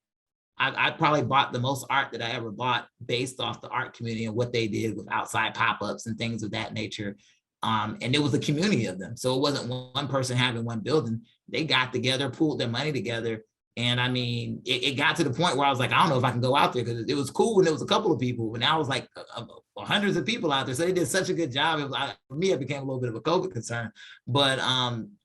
I probably bought the most art that I ever bought based off the art community and what they did with outside pop-ups and things of that nature. And it was a community of them. So it wasn't one person having one building. They got together, pooled their money together. And I mean, it got to the point where I was like, I don't know if I can go out there, because it was cool when it was a couple of people, but now it was like hundreds of people out there. So they did such a good job. It was, for me, it became a little bit of a COVID concern, but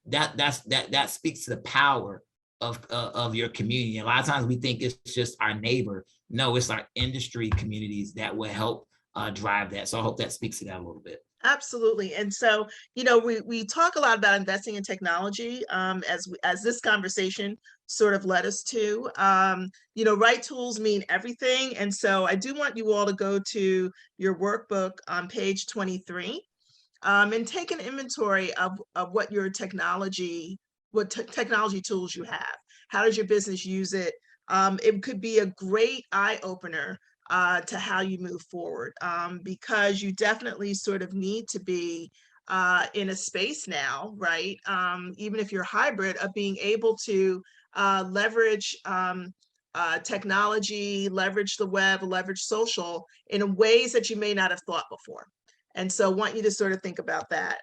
that speaks to the power of your community. A lot of times we think it's just our neighbor. No, it's our industry communities that will help drive that. So I hope that speaks to that a little bit. Absolutely. And so, we talk a lot about investing in technology as this conversation sort of led us to. Right tools mean everything. And so I do want you all to go to your workbook on page 23 and take an inventory of what your technology tools you have. How does your business use it? It could be a great eye opener to how you move forward, because you definitely sort of need to be in a space now, right? Even if you're hybrid, of being able to leverage technology, leverage the web, leverage social in ways that you may not have thought before. And so I want you to sort of think about that.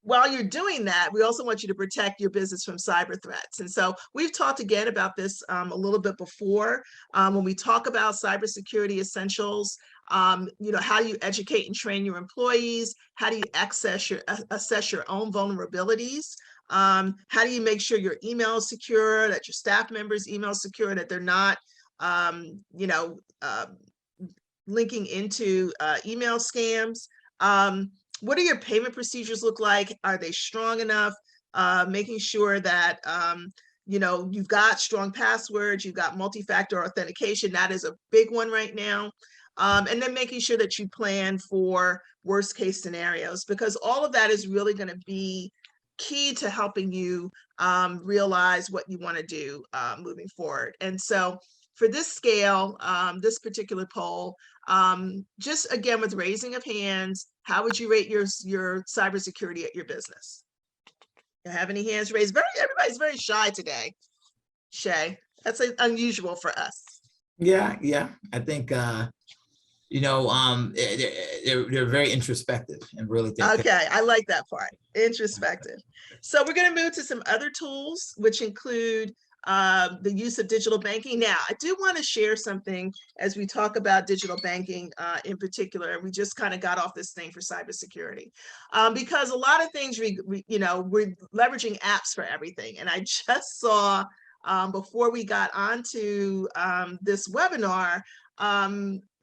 While you're doing that, we also want you to protect your business from cyber threats. And so we've talked again about this a little bit before. When we talk about cybersecurity essentials, how do you educate and train your employees? How do you assess your own vulnerabilities? How do you make sure your email is secure, that your staff members' email is secure, that they're not, linking into email scams? What do your payment procedures look like? Are they strong enough? Making sure that, you've got strong passwords, you've got multi-factor authentication. That is a big one right now. And then making sure that you plan for worst case scenarios, because all of that is really going to be key to helping you realize what you want to do moving forward. And so for this scale, this particular poll, just again with raising of hands, how would you rate your cybersecurity at your business? You have any hands raised? Everybody's very shy today. Shay, that's unusual for us. Yeah. I think they're very introspective and really think. Okay, I like that part. Introspective. So we're going to move to some other tools, which include the use of digital banking. Now, I do want to share something as we talk about digital banking in particular. We just kind of got off this thing for cybersecurity because a lot of things, we're leveraging apps for everything. And I just saw before we got onto this webinar,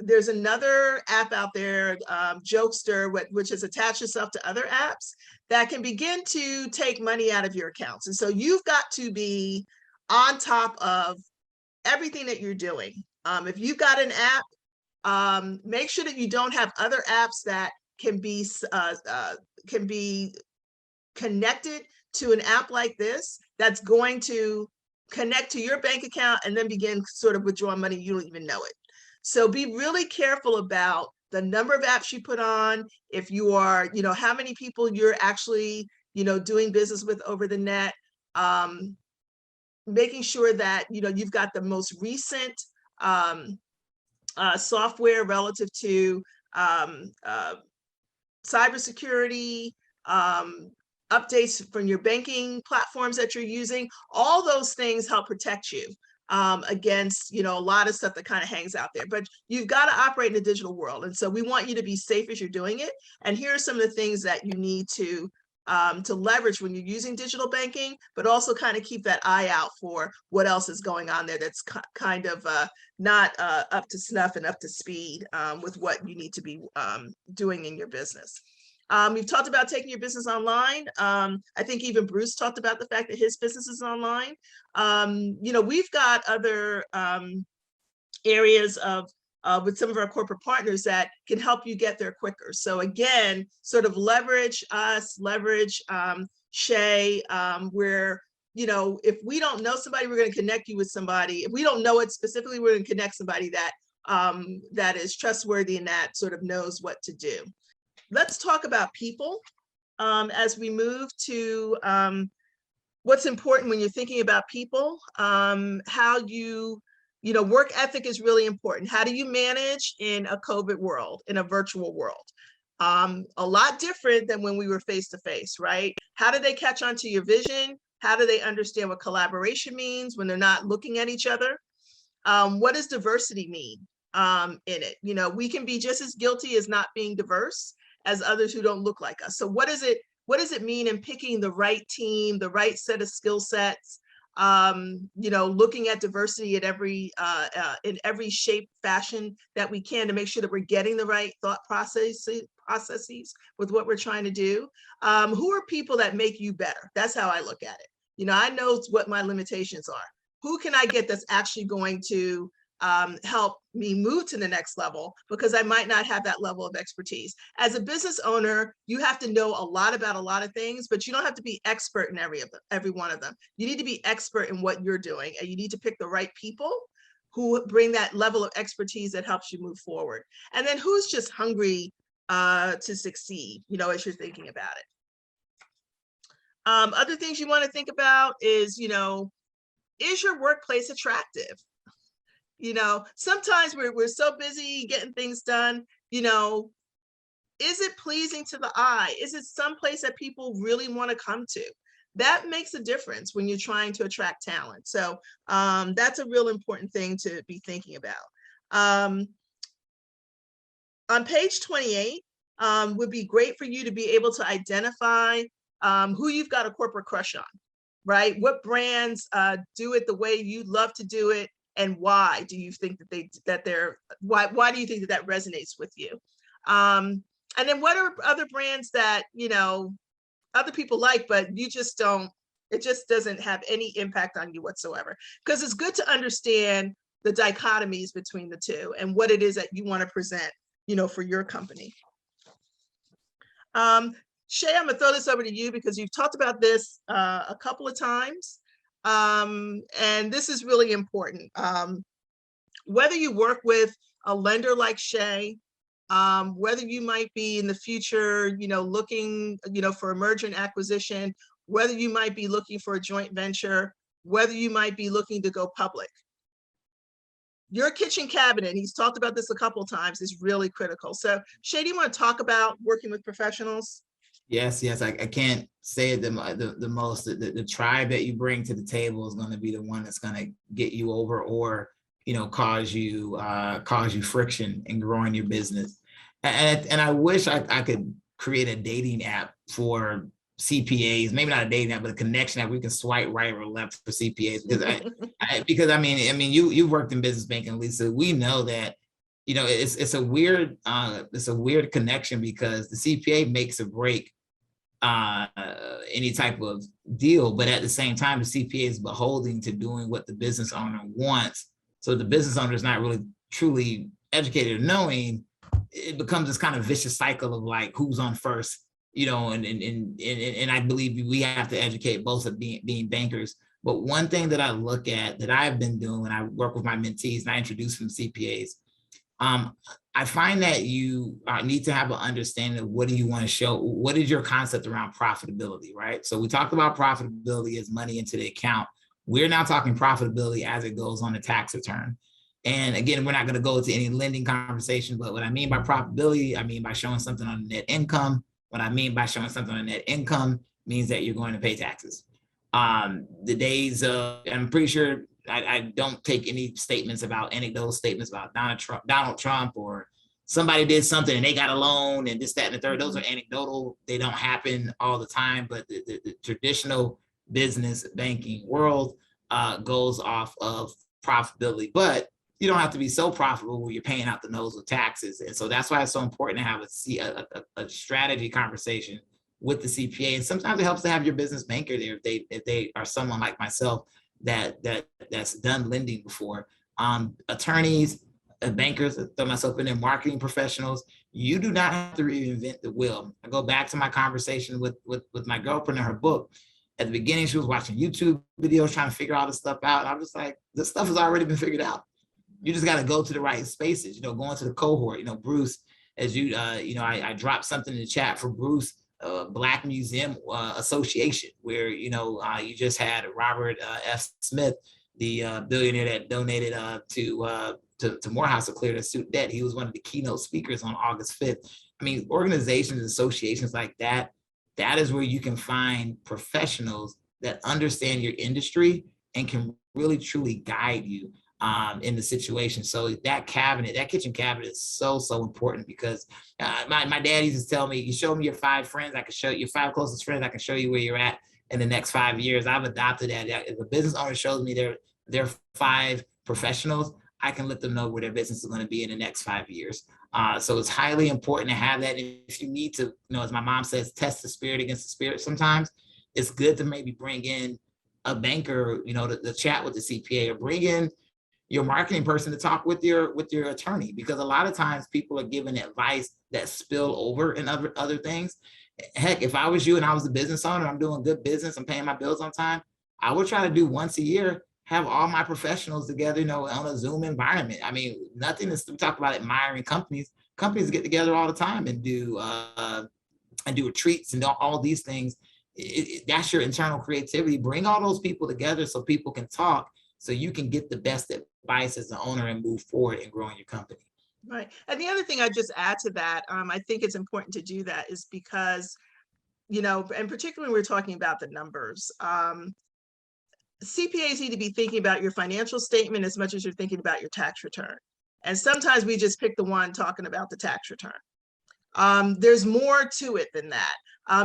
there's another app out there, Jokester, which has attached itself to other apps that can begin to take money out of your accounts. And so you've got to be on top of everything that you're doing. If you've got an app, make sure that you don't have other apps that can be connected to an app like this that's going to connect to your bank account and then begin sort of withdrawing money. You don't even know it. So be really careful about the number of apps you put on. If you are, how many people you're actually, doing business with over the net. Making sure that you've got the most recent software relative to cybersecurity, updates from your banking platforms that you're using. All those things help protect you against a lot of stuff that kind of hangs out there. But you've got to operate in the digital world, and so we want you to be safe as you're doing it. And here are some of the things that you need to leverage when you're using digital banking, but also kind of keep that eye out for what else is going on there that's kind of not up to snuff and up to speed with what you need to be doing in your business. We've talked about taking your business online. I think even Bruce talked about the fact that his business is online. We've got other areas of with some of our corporate partners that can help you get there quicker. So again, sort of leverage us, leverage Shay, where, if we don't know somebody, we're going to connect you with somebody. If we don't know it specifically, we're going to connect somebody that that is trustworthy and that sort of knows what to do. Let's talk about people as we move to what's important when you're thinking about people, how work ethic is really important. How do you manage in a COVID world, in a virtual world? A lot different than when we were face to face, right? How do they catch on to your vision? How do they understand what collaboration means when they're not looking at each other? What does diversity mean in it? We can be just as guilty as not being diverse as others who don't look like us. So what does it mean in picking the right team, the right set of skill sets, looking at diversity at in every shape, fashion that we can to make sure that we're getting the right thought processes with what we're trying to do. Who are people that make you better? That's how I look at it. I know what my limitations are. Who can I get that's actually going to help me move to the next level, because I might not have that level of expertise. As a business owner, you have to know a lot about a lot of things, but you don't have to be expert in every one of them. You need to be expert in what you're doing, and you need to pick the right people who bring that level of expertise that helps you move forward. And then who's just hungry to succeed, as you're thinking about it. Other things you want to think about is your workplace attractive? Sometimes we're so busy getting things done, is it pleasing to the eye? Is it someplace that people really want to come to? That makes a difference when you're trying to attract talent. So that's a real important thing to be thinking about. On page 28, would be great for you to be able to identify who you've got a corporate crush on, right? What brands do it the way you'd love to do it, and why do you think why do you think that resonates with you? And then what are other brands that other people like, but you just don't, it just doesn't have any impact on you whatsoever? Because it's good to understand the dichotomies between the two and what it is that you want to present, for your company. Shay, I'm gonna throw this over to you because you've talked about this a couple of times. And this is really important. Whether you work with a lender like Shay, whether you might be in the future, looking, for a merger and acquisition, whether you might be looking for a joint venture, whether you might be looking to go public. Your kitchen cabinet, he's talked about this a couple of times, is really critical. So Shay, do you want to talk about working with professionals? Yes. I can't say it the most. The tribe that you bring to the table is going to be the one that's going to get you over, or cause you friction in growing your business. And I wish I could create a dating app for CPAs, maybe not a dating app, but a connection app we can swipe right or left for CPAs. Because I mean you've worked in business banking, Lisa. We know that it's a weird connection, because the CPA makes or break any type of deal, but at the same time, the CPA is beholden to doing what the business owner wants. So the business owner is not really truly educated or knowing. It becomes this kind of vicious cycle of like who's on first, and I believe we have to educate both of being bankers. But one thing that I look at that I've been doing when I work with my mentees and I introduce them to CPAs, I find that you need to have an understanding of what do you want to show, what is your concept around profitability, right? So we talked about profitability as money into the account. We're now talking profitability as it goes on the tax return. And again, we're not going to go into any lending conversation, but what I mean by profitability, I mean by showing something on net income. What I mean by showing something on net income means that you're going to pay taxes. The days of, I'm pretty sure I don't take any statements about anecdotal statements about Donald Trump or somebody did something and they got a loan and this, that, and the third. Those are anecdotal. They don't happen all the time, but the traditional business banking world goes off of profitability. But you don't have to be so profitable where you're paying out the nose with taxes. And so that's why it's so important to have a strategy conversation with the CPA. And sometimes it helps to have your business banker there if they are someone like myself that's done lending before. Attorneys, bankers, throw myself in there, marketing professionals, you do not have to reinvent the wheel. I go back to my conversation with my girlfriend and her book. At the beginning, she was watching YouTube videos, trying to figure all this stuff out. I'm just like, this stuff has already been figured out. You just got to go to the right spaces, you know, go into the cohort, you know, Bruce, as you, you know, I dropped something in the chat for Bruce, Black Museum Association, where, you know, you just had Robert F. Smith, the billionaire that donated to Morehouse to clear their student debt. He was one of the keynote speakers on August 5th. I mean, organizations, associations like that, that is where you can find professionals that understand your industry and can really truly guide you in the situation. So that cabinet, that kitchen cabinet is so important, because my dad used to tell me, you show me your 5 friends, I can show you your 5 closest friends, I can show you where you're at in the next 5 years. I've adopted that. If a business owner shows me their 5 professionals, I can let them know where their business is going to be in the next 5 years. So it's highly important to have that. If you need to, you know, as my mom says, test the spirit against the spirit sometimes, it's good to maybe bring in a banker, you know, to chat with the CPA, or bring in your marketing person to talk with your attorney, because a lot of times people are giving advice that spill over in other things. Heck, if I was you and I was a business owner, I'm doing good business, I'm paying my bills on time, I would try to do once a year, have all my professionals together, you know, on a Zoom environment. I mean, nothing is to talk about admiring companies. Companies get together all the time and do retreats and all these things. That's your internal creativity. Bring all those people together so people can talk, so you can get the best advice as an owner and move forward in growing your company. Right. And the other thing I just add to that, I think it's important to do that is because, you know, and particularly when we're talking about the numbers, CPAs need to be thinking about your financial statement as much as you're thinking about your tax return. And sometimes we just pick the one talking about the tax return. There's more to it than that.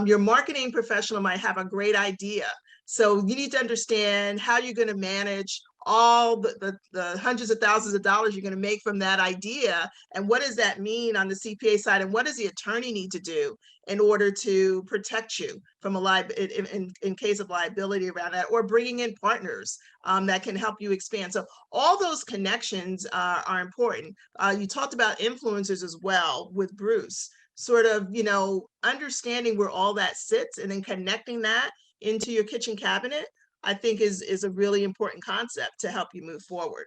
Your marketing professional might have a great idea. So you need to understand how you're going to manage all the hundreds of thousands of dollars you're going to make from that idea. And what does that mean on the CPA side? And what does the attorney need to do in order to protect you from in case of liability around that, or bringing in partners that can help you expand. So all those connections are important. You talked about influencers as well with Bruce, sort of, you know, understanding where all that sits and then connecting that into your kitchen cabinet, I think is a really important concept to help you move forward.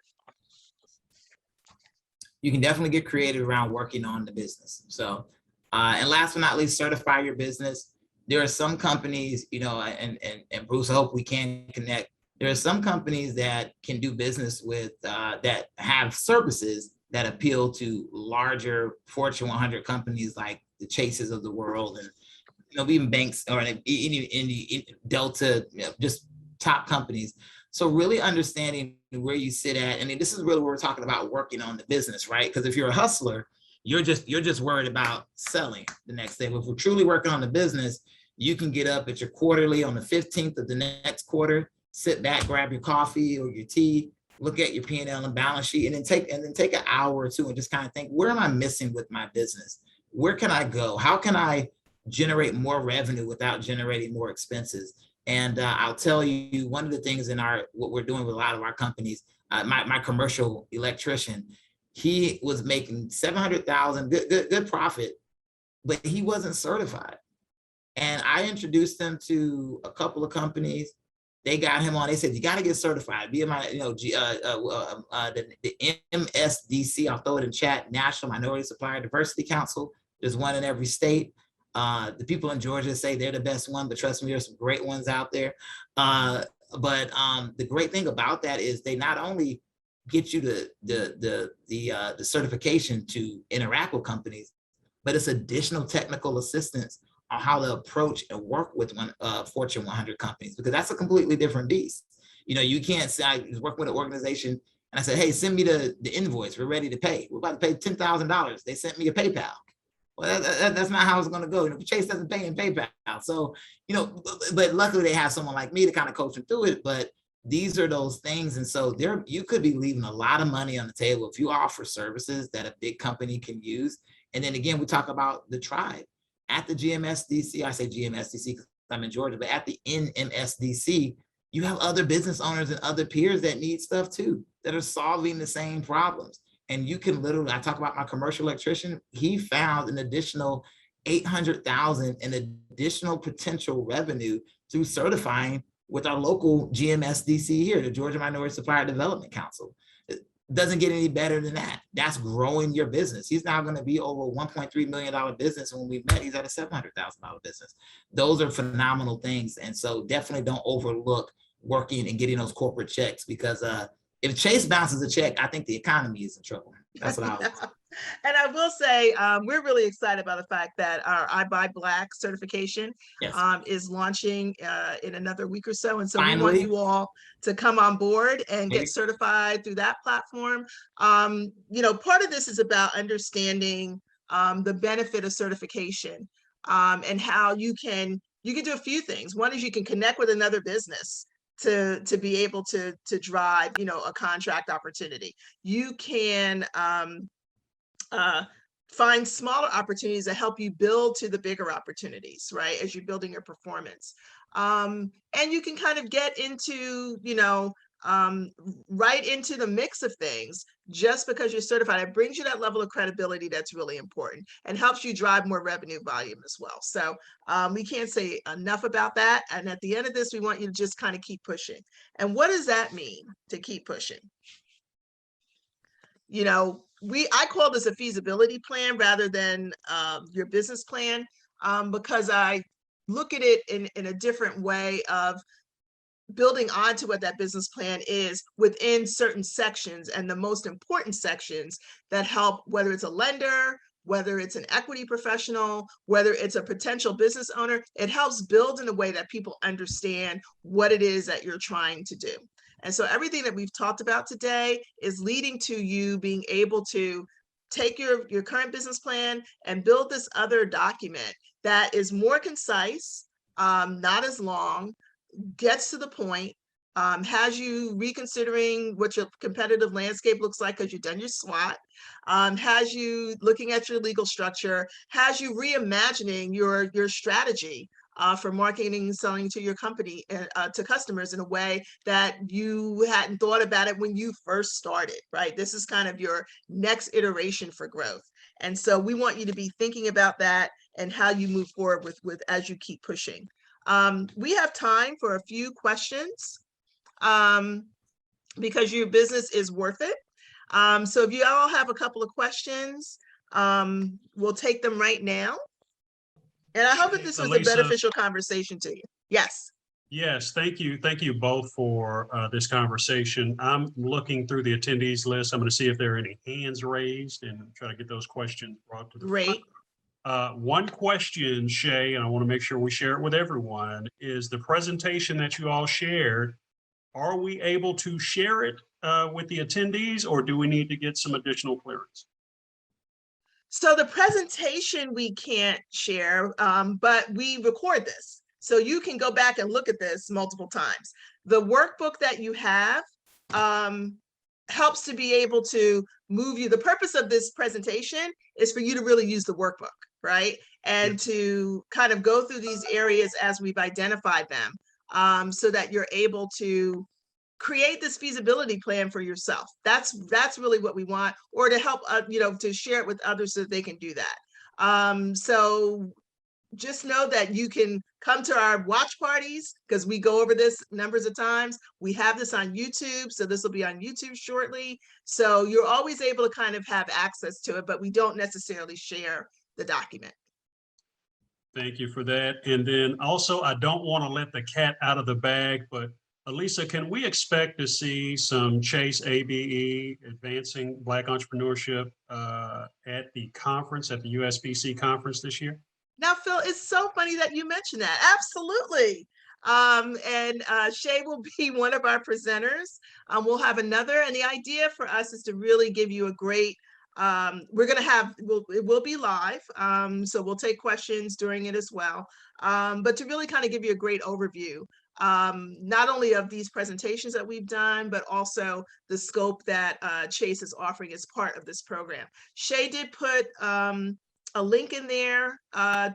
You can definitely get creative around working on the business. So, and last but not least, certify your business. There are some companies, you know, and Bruce, I hope we can connect. There are some companies that can do business with, that have services that appeal to larger Fortune 100 companies like the Chases of the world, and, you know, even banks or any Delta, you know, just top companies. So really understanding where you sit at. I mean, this is really what we're talking about, working on the business, right? Because if you're a hustler, you're just worried about selling the next day. But if we're truly working on the business, you can get up at your quarterly on the 15th of the next quarter, sit back, grab your coffee or your tea, look at your P&L and balance sheet, and then take an hour or two and just kind of think, where am I missing with my business? Where can I go? How can I generate more revenue without generating more expenses? And I'll tell you, one of the things in what we're doing with a lot of our companies, my commercial electrician, he was making $700,000, good profit, but he wasn't certified. And I introduced him to a couple of companies. They got him on. They said, you got to get certified. Be in my, you know, the MSDC. I'll throw it in chat. National Minority Supplier Diversity Council. There's one in every state. The people in Georgia say they're the best one, but trust me, there's some great ones out there. But the great thing about that is they not only get you the certification to interact with companies, but it's additional technical assistance on how to approach and work with Fortune 100 companies, because that's a completely different beast. You know, you can't say, I was working with an organization and I said, hey, send me the invoice. We're ready to pay. We're about to pay $10,000. They sent me a PayPal. Well, that's not how it's going to go. You know, Chase doesn't pay in PayPal. So, you know, but luckily they have someone like me to kind of coach them through it. But these are those things. And so you could be leaving a lot of money on the table if you offer services that a big company can use. And then again, we talk about the tribe. At the GMSDC, I say GMSDC because I'm in Georgia, but at the NMSDC, you have other business owners and other peers that need stuff too, that are solving the same problems. And you can literally, I talk about my commercial electrician, he found an additional $800,000 in additional potential revenue through certifying with our local GMSDC here, the Georgia Minority Supplier Development Council. doesn't get any better than that. That's growing your business. He's now going to be over $1.3 million business. When we met, he's at a $700,000 business. Those are phenomenal things. And so definitely don't overlook working and getting those corporate checks, because if Chase bounces a check, I think the economy is in trouble. That's what I was. And I will say, we're really excited about the fact that our I Buy Black certification Yes. is launching in another week or so. And so Finally. we want you all to come on board and Maybe. get certified through that platform. Part of this is about understanding the benefit of certification and how you can do a few things. One is you can connect with another business to be able to drive, a contract opportunity. You can find smaller opportunities that help you build to the bigger opportunities, right? As you're building your performance. And you can kind of get into, right into the mix of things. Just because you're certified, it brings you that level of credibility that's really important and helps you drive more revenue volume as well. So we can't say enough about that. And at the end of this, we want you to just kind of keep pushing. And what does that mean, to keep pushing? I call this a feasibility plan rather than your business plan, because I look at it in a different way of building onto what that business plan is within certain sections, and the most important sections that help, whether it's a lender, whether it's an equity professional, whether it's a potential business owner, it helps build in a way that people understand what it is that you're trying to do. And so everything that we've talked about today is leading to you being able to take your current business plan and build this other document that is more concise, not as long, gets to the point, has you reconsidering what your competitive landscape looks like because you've done your SWOT, has you looking at your legal structure, has you reimagining your strategy for marketing and selling to your company, to customers in a way that you hadn't thought about it when you first started, right? This is kind of your next iteration for growth. And so we want you to be thinking about that and how you move forward with as you keep pushing. We have time for a few questions because your business is worth it. So if you all have a couple of questions, we'll take them right now. And I hope that this was a beneficial conversation to you. Yes. Yes, thank you. Thank you both for this conversation. I'm looking through the attendees list. I'm going to see if there are any hands raised and try to get those questions brought to the Great. front. One question, Shay, and I want to make sure we share it with everyone, is the presentation that you all shared, are we able to share it with the attendees, or do we need to get some additional clearance? So the presentation we can't share, but we record this. So you can go back and look at this multiple times. The workbook that you have helps to be able to move you. The purpose of this presentation is for you to really use the workbook, right? And to kind of go through these areas as we've identified them, so that you're able to create this feasibility plan for yourself. That's really what we want, or to help, to share it with others so that they can do that. So just know that you can come to our watch parties because we go over this numbers of times. We have this on YouTube, so this will be on YouTube shortly. So you're always able to kind of have access to it, but we don't necessarily share the document. Thank you for that. And then also, I don't want to let the cat out of the bag, but Elisa, can we expect to see some Chase ABE, Advancing Black Entrepreneurship, at the conference, at the USBC conference this year? Now, Phil, it's so funny that you mentioned that. Absolutely. And Shay will be one of our presenters. We'll have another, and the idea for us is to really give you a great, we're going to have, it will be live. So we'll take questions during it as well. But to really kind of give you a great overview, not only of these presentations that we've done, but also the scope that Chase is offering as part of this program. Shay did put a link in there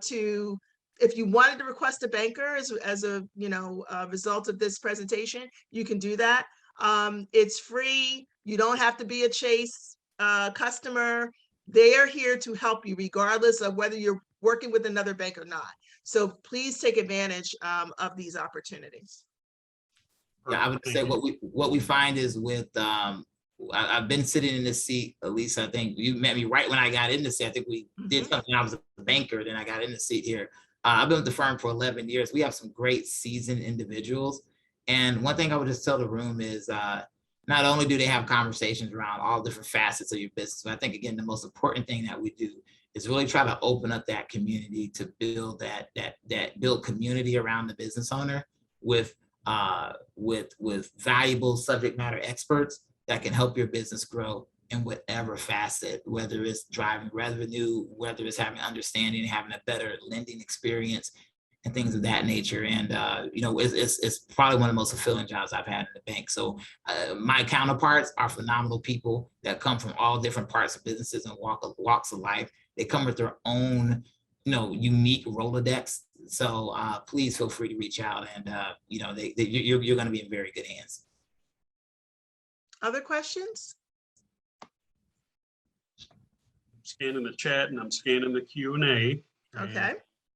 to, if you wanted to request a banker as a result of this presentation, you can do that. It's free. You don't have to be a Chase customer. They are here to help you regardless of whether you're working with another bank or not. So please take advantage of these opportunities. Yeah, I would say what we find is with I've been sitting in this seat, at least I think you met me right when I got in the seat. I think we did something. I was a banker, then I got in the seat here. I've been with the firm for 11 years. We have some great seasoned individuals. And one thing I would just tell the room is not only do they have conversations around all different facets of your business, but I think, again, the most important thing that we do is really try to open up that community to build build community around the business owner with valuable subject matter experts that can help your business grow in whatever facet, whether it's driving revenue, whether it's having understanding, having a better lending experience, and things of that nature. And it's probably one of the most fulfilling jobs I've had in the bank. So my counterparts are phenomenal people that come from all different parts of businesses and walks of life. They come with their own, unique Rolodex. So please feel free to reach out, and you're going to be in very good hands. Other questions? I'm scanning the chat and I'm scanning the Q&A. Okay.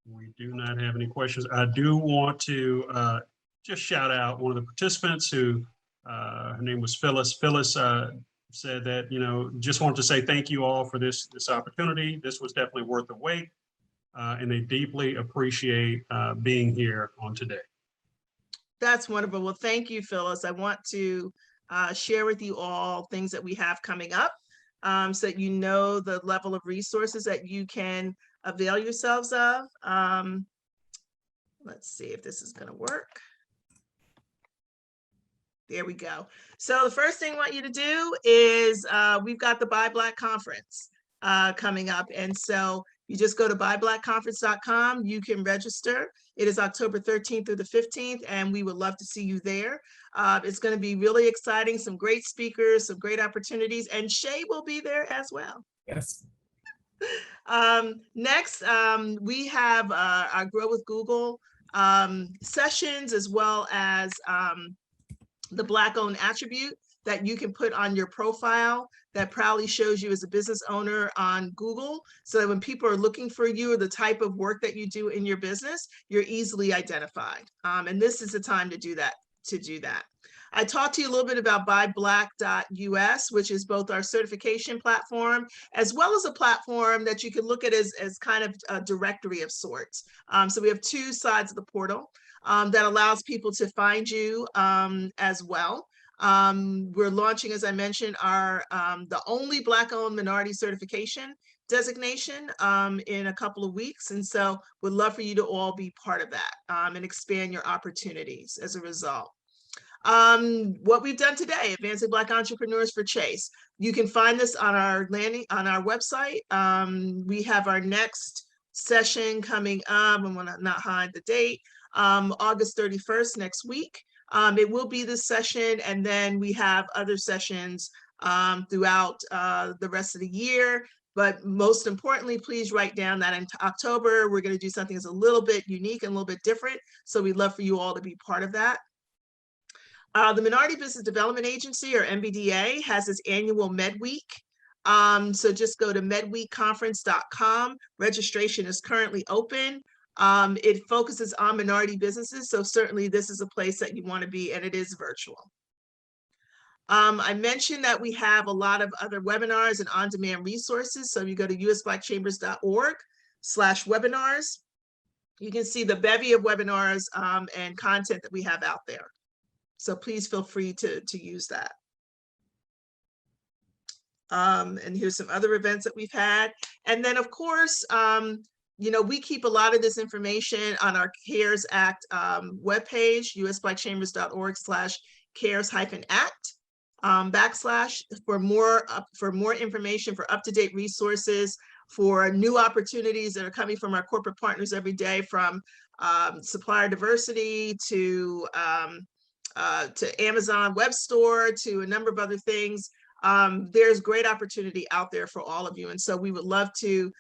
We do not have any questions. I do want to just shout out one of the participants who, her name was Phyllis. Phyllis said that, just wanted to say thank you all for this opportunity. This was definitely worth the wait, and they deeply appreciate being here on today. That's wonderful. Well, thank you, Phyllis. I want to share with you all things that we have coming up so that you know the level of resources that you can avail yourselves of. Let's see if this is going to work. There we go. So the first thing I want you to do is we've got the Buy Black Conference coming up. And so you just go to buyblackconference.com. You can register. It is October 13th through the 15th, and we would love to see you there. It's going to be really exciting, some great speakers, some great opportunities, and Shay will be there as well. Yes. Next, we have our Grow with Google sessions, as well as the Black-owned attribute that you can put on your profile that proudly shows you as a business owner on Google, so that when people are looking for you or the type of work that you do in your business, you're easily identified. And this is the time to do that. I talked to you a little bit about buyblack.us, which is both our certification platform, as well as a platform that you can look at as kind of a directory of sorts. So we have two sides of the portal that allows people to find you as well. We're launching, as I mentioned, our the only Black-owned minority certification designation in a couple of weeks. And so we'd love for you to all be part of that and expand your opportunities as a result. What we've done today, Advancing Black Entrepreneurs for Chase. You can find this on our website. We have our next session coming up. I want to not hide the date, August 31st, next week. It will be this session, and then we have other sessions throughout the rest of the year. But most importantly, please write down that in October, we're going to do something that's a little bit unique and a little bit different. So we'd love for you all to be part of that. The Minority Business Development Agency, or MBDA, has its annual Med Week. So just go to medweekconference.com. Registration is currently open. It focuses on minority businesses, so certainly this is a place that you want to be, and it is virtual. I mentioned that we have a lot of other webinars and on-demand resources. So you go to usblackchambers.org/webinars. You can see the bevy of webinars and content that we have out there. So please feel free to use that. And here's some other events that we've had. And then, of course, we keep a lot of this information on our CARES Act webpage, usblackchambers.org/CARES-Act / for more information, for up-to-date resources, for new opportunities that are coming from our corporate partners every day, from supplier diversity to Amazon Web Store, to a number of other things. There's great opportunity out there for all of you. And so we would love to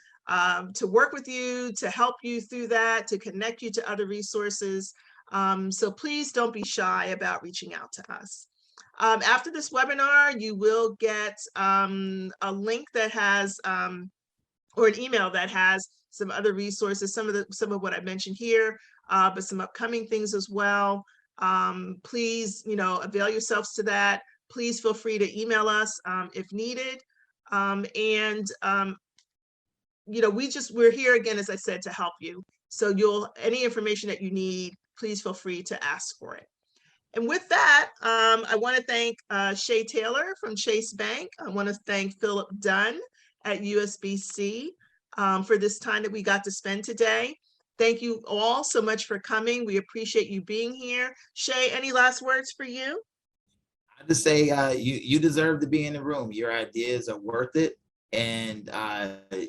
work with you, to help you through that, to connect you to other resources. So please don't be shy about reaching out to us. After this webinar, you will get a link that has, or an email that has some other resources, some of what I mentioned here, but some upcoming things as well. Please, avail yourselves to that. please feel free to email us if needed. You know, we're here again, as I said, to help you. So any information that you need, please feel free to ask for it. And with that, I want to thank Shay Taylor from Chase Bank. I want to thank Philip Dunn at USBC for this time that we got to spend today. Thank you all so much for coming. We appreciate you being here. Shay, any last words for you? I just say you deserve to be in the room. Your ideas are worth it. And,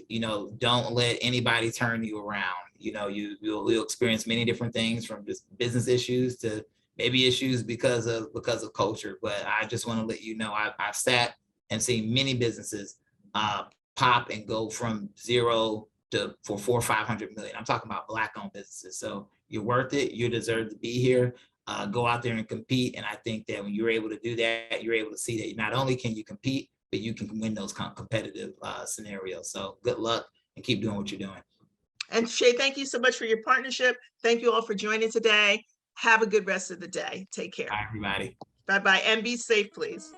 you know, don't let anybody turn you around. You know, you'll experience many different things, from just business issues to maybe issues because of culture. But I just want to let you know, I've sat and seen many businesses pop and go from 0 to 400 or 500 million. I'm talking about Black-owned businesses. So you're worth it. You deserve to be here. Go out there and compete. And I think that when you're able to do that, you're able to see that not only can you compete, but you can win those competitive scenarios. So good luck and keep doing what you're doing. And Shay, thank you so much for your partnership. Thank you all for joining today. Have a good rest of the day. Take care. Bye, everybody. Bye-bye, and be safe, please.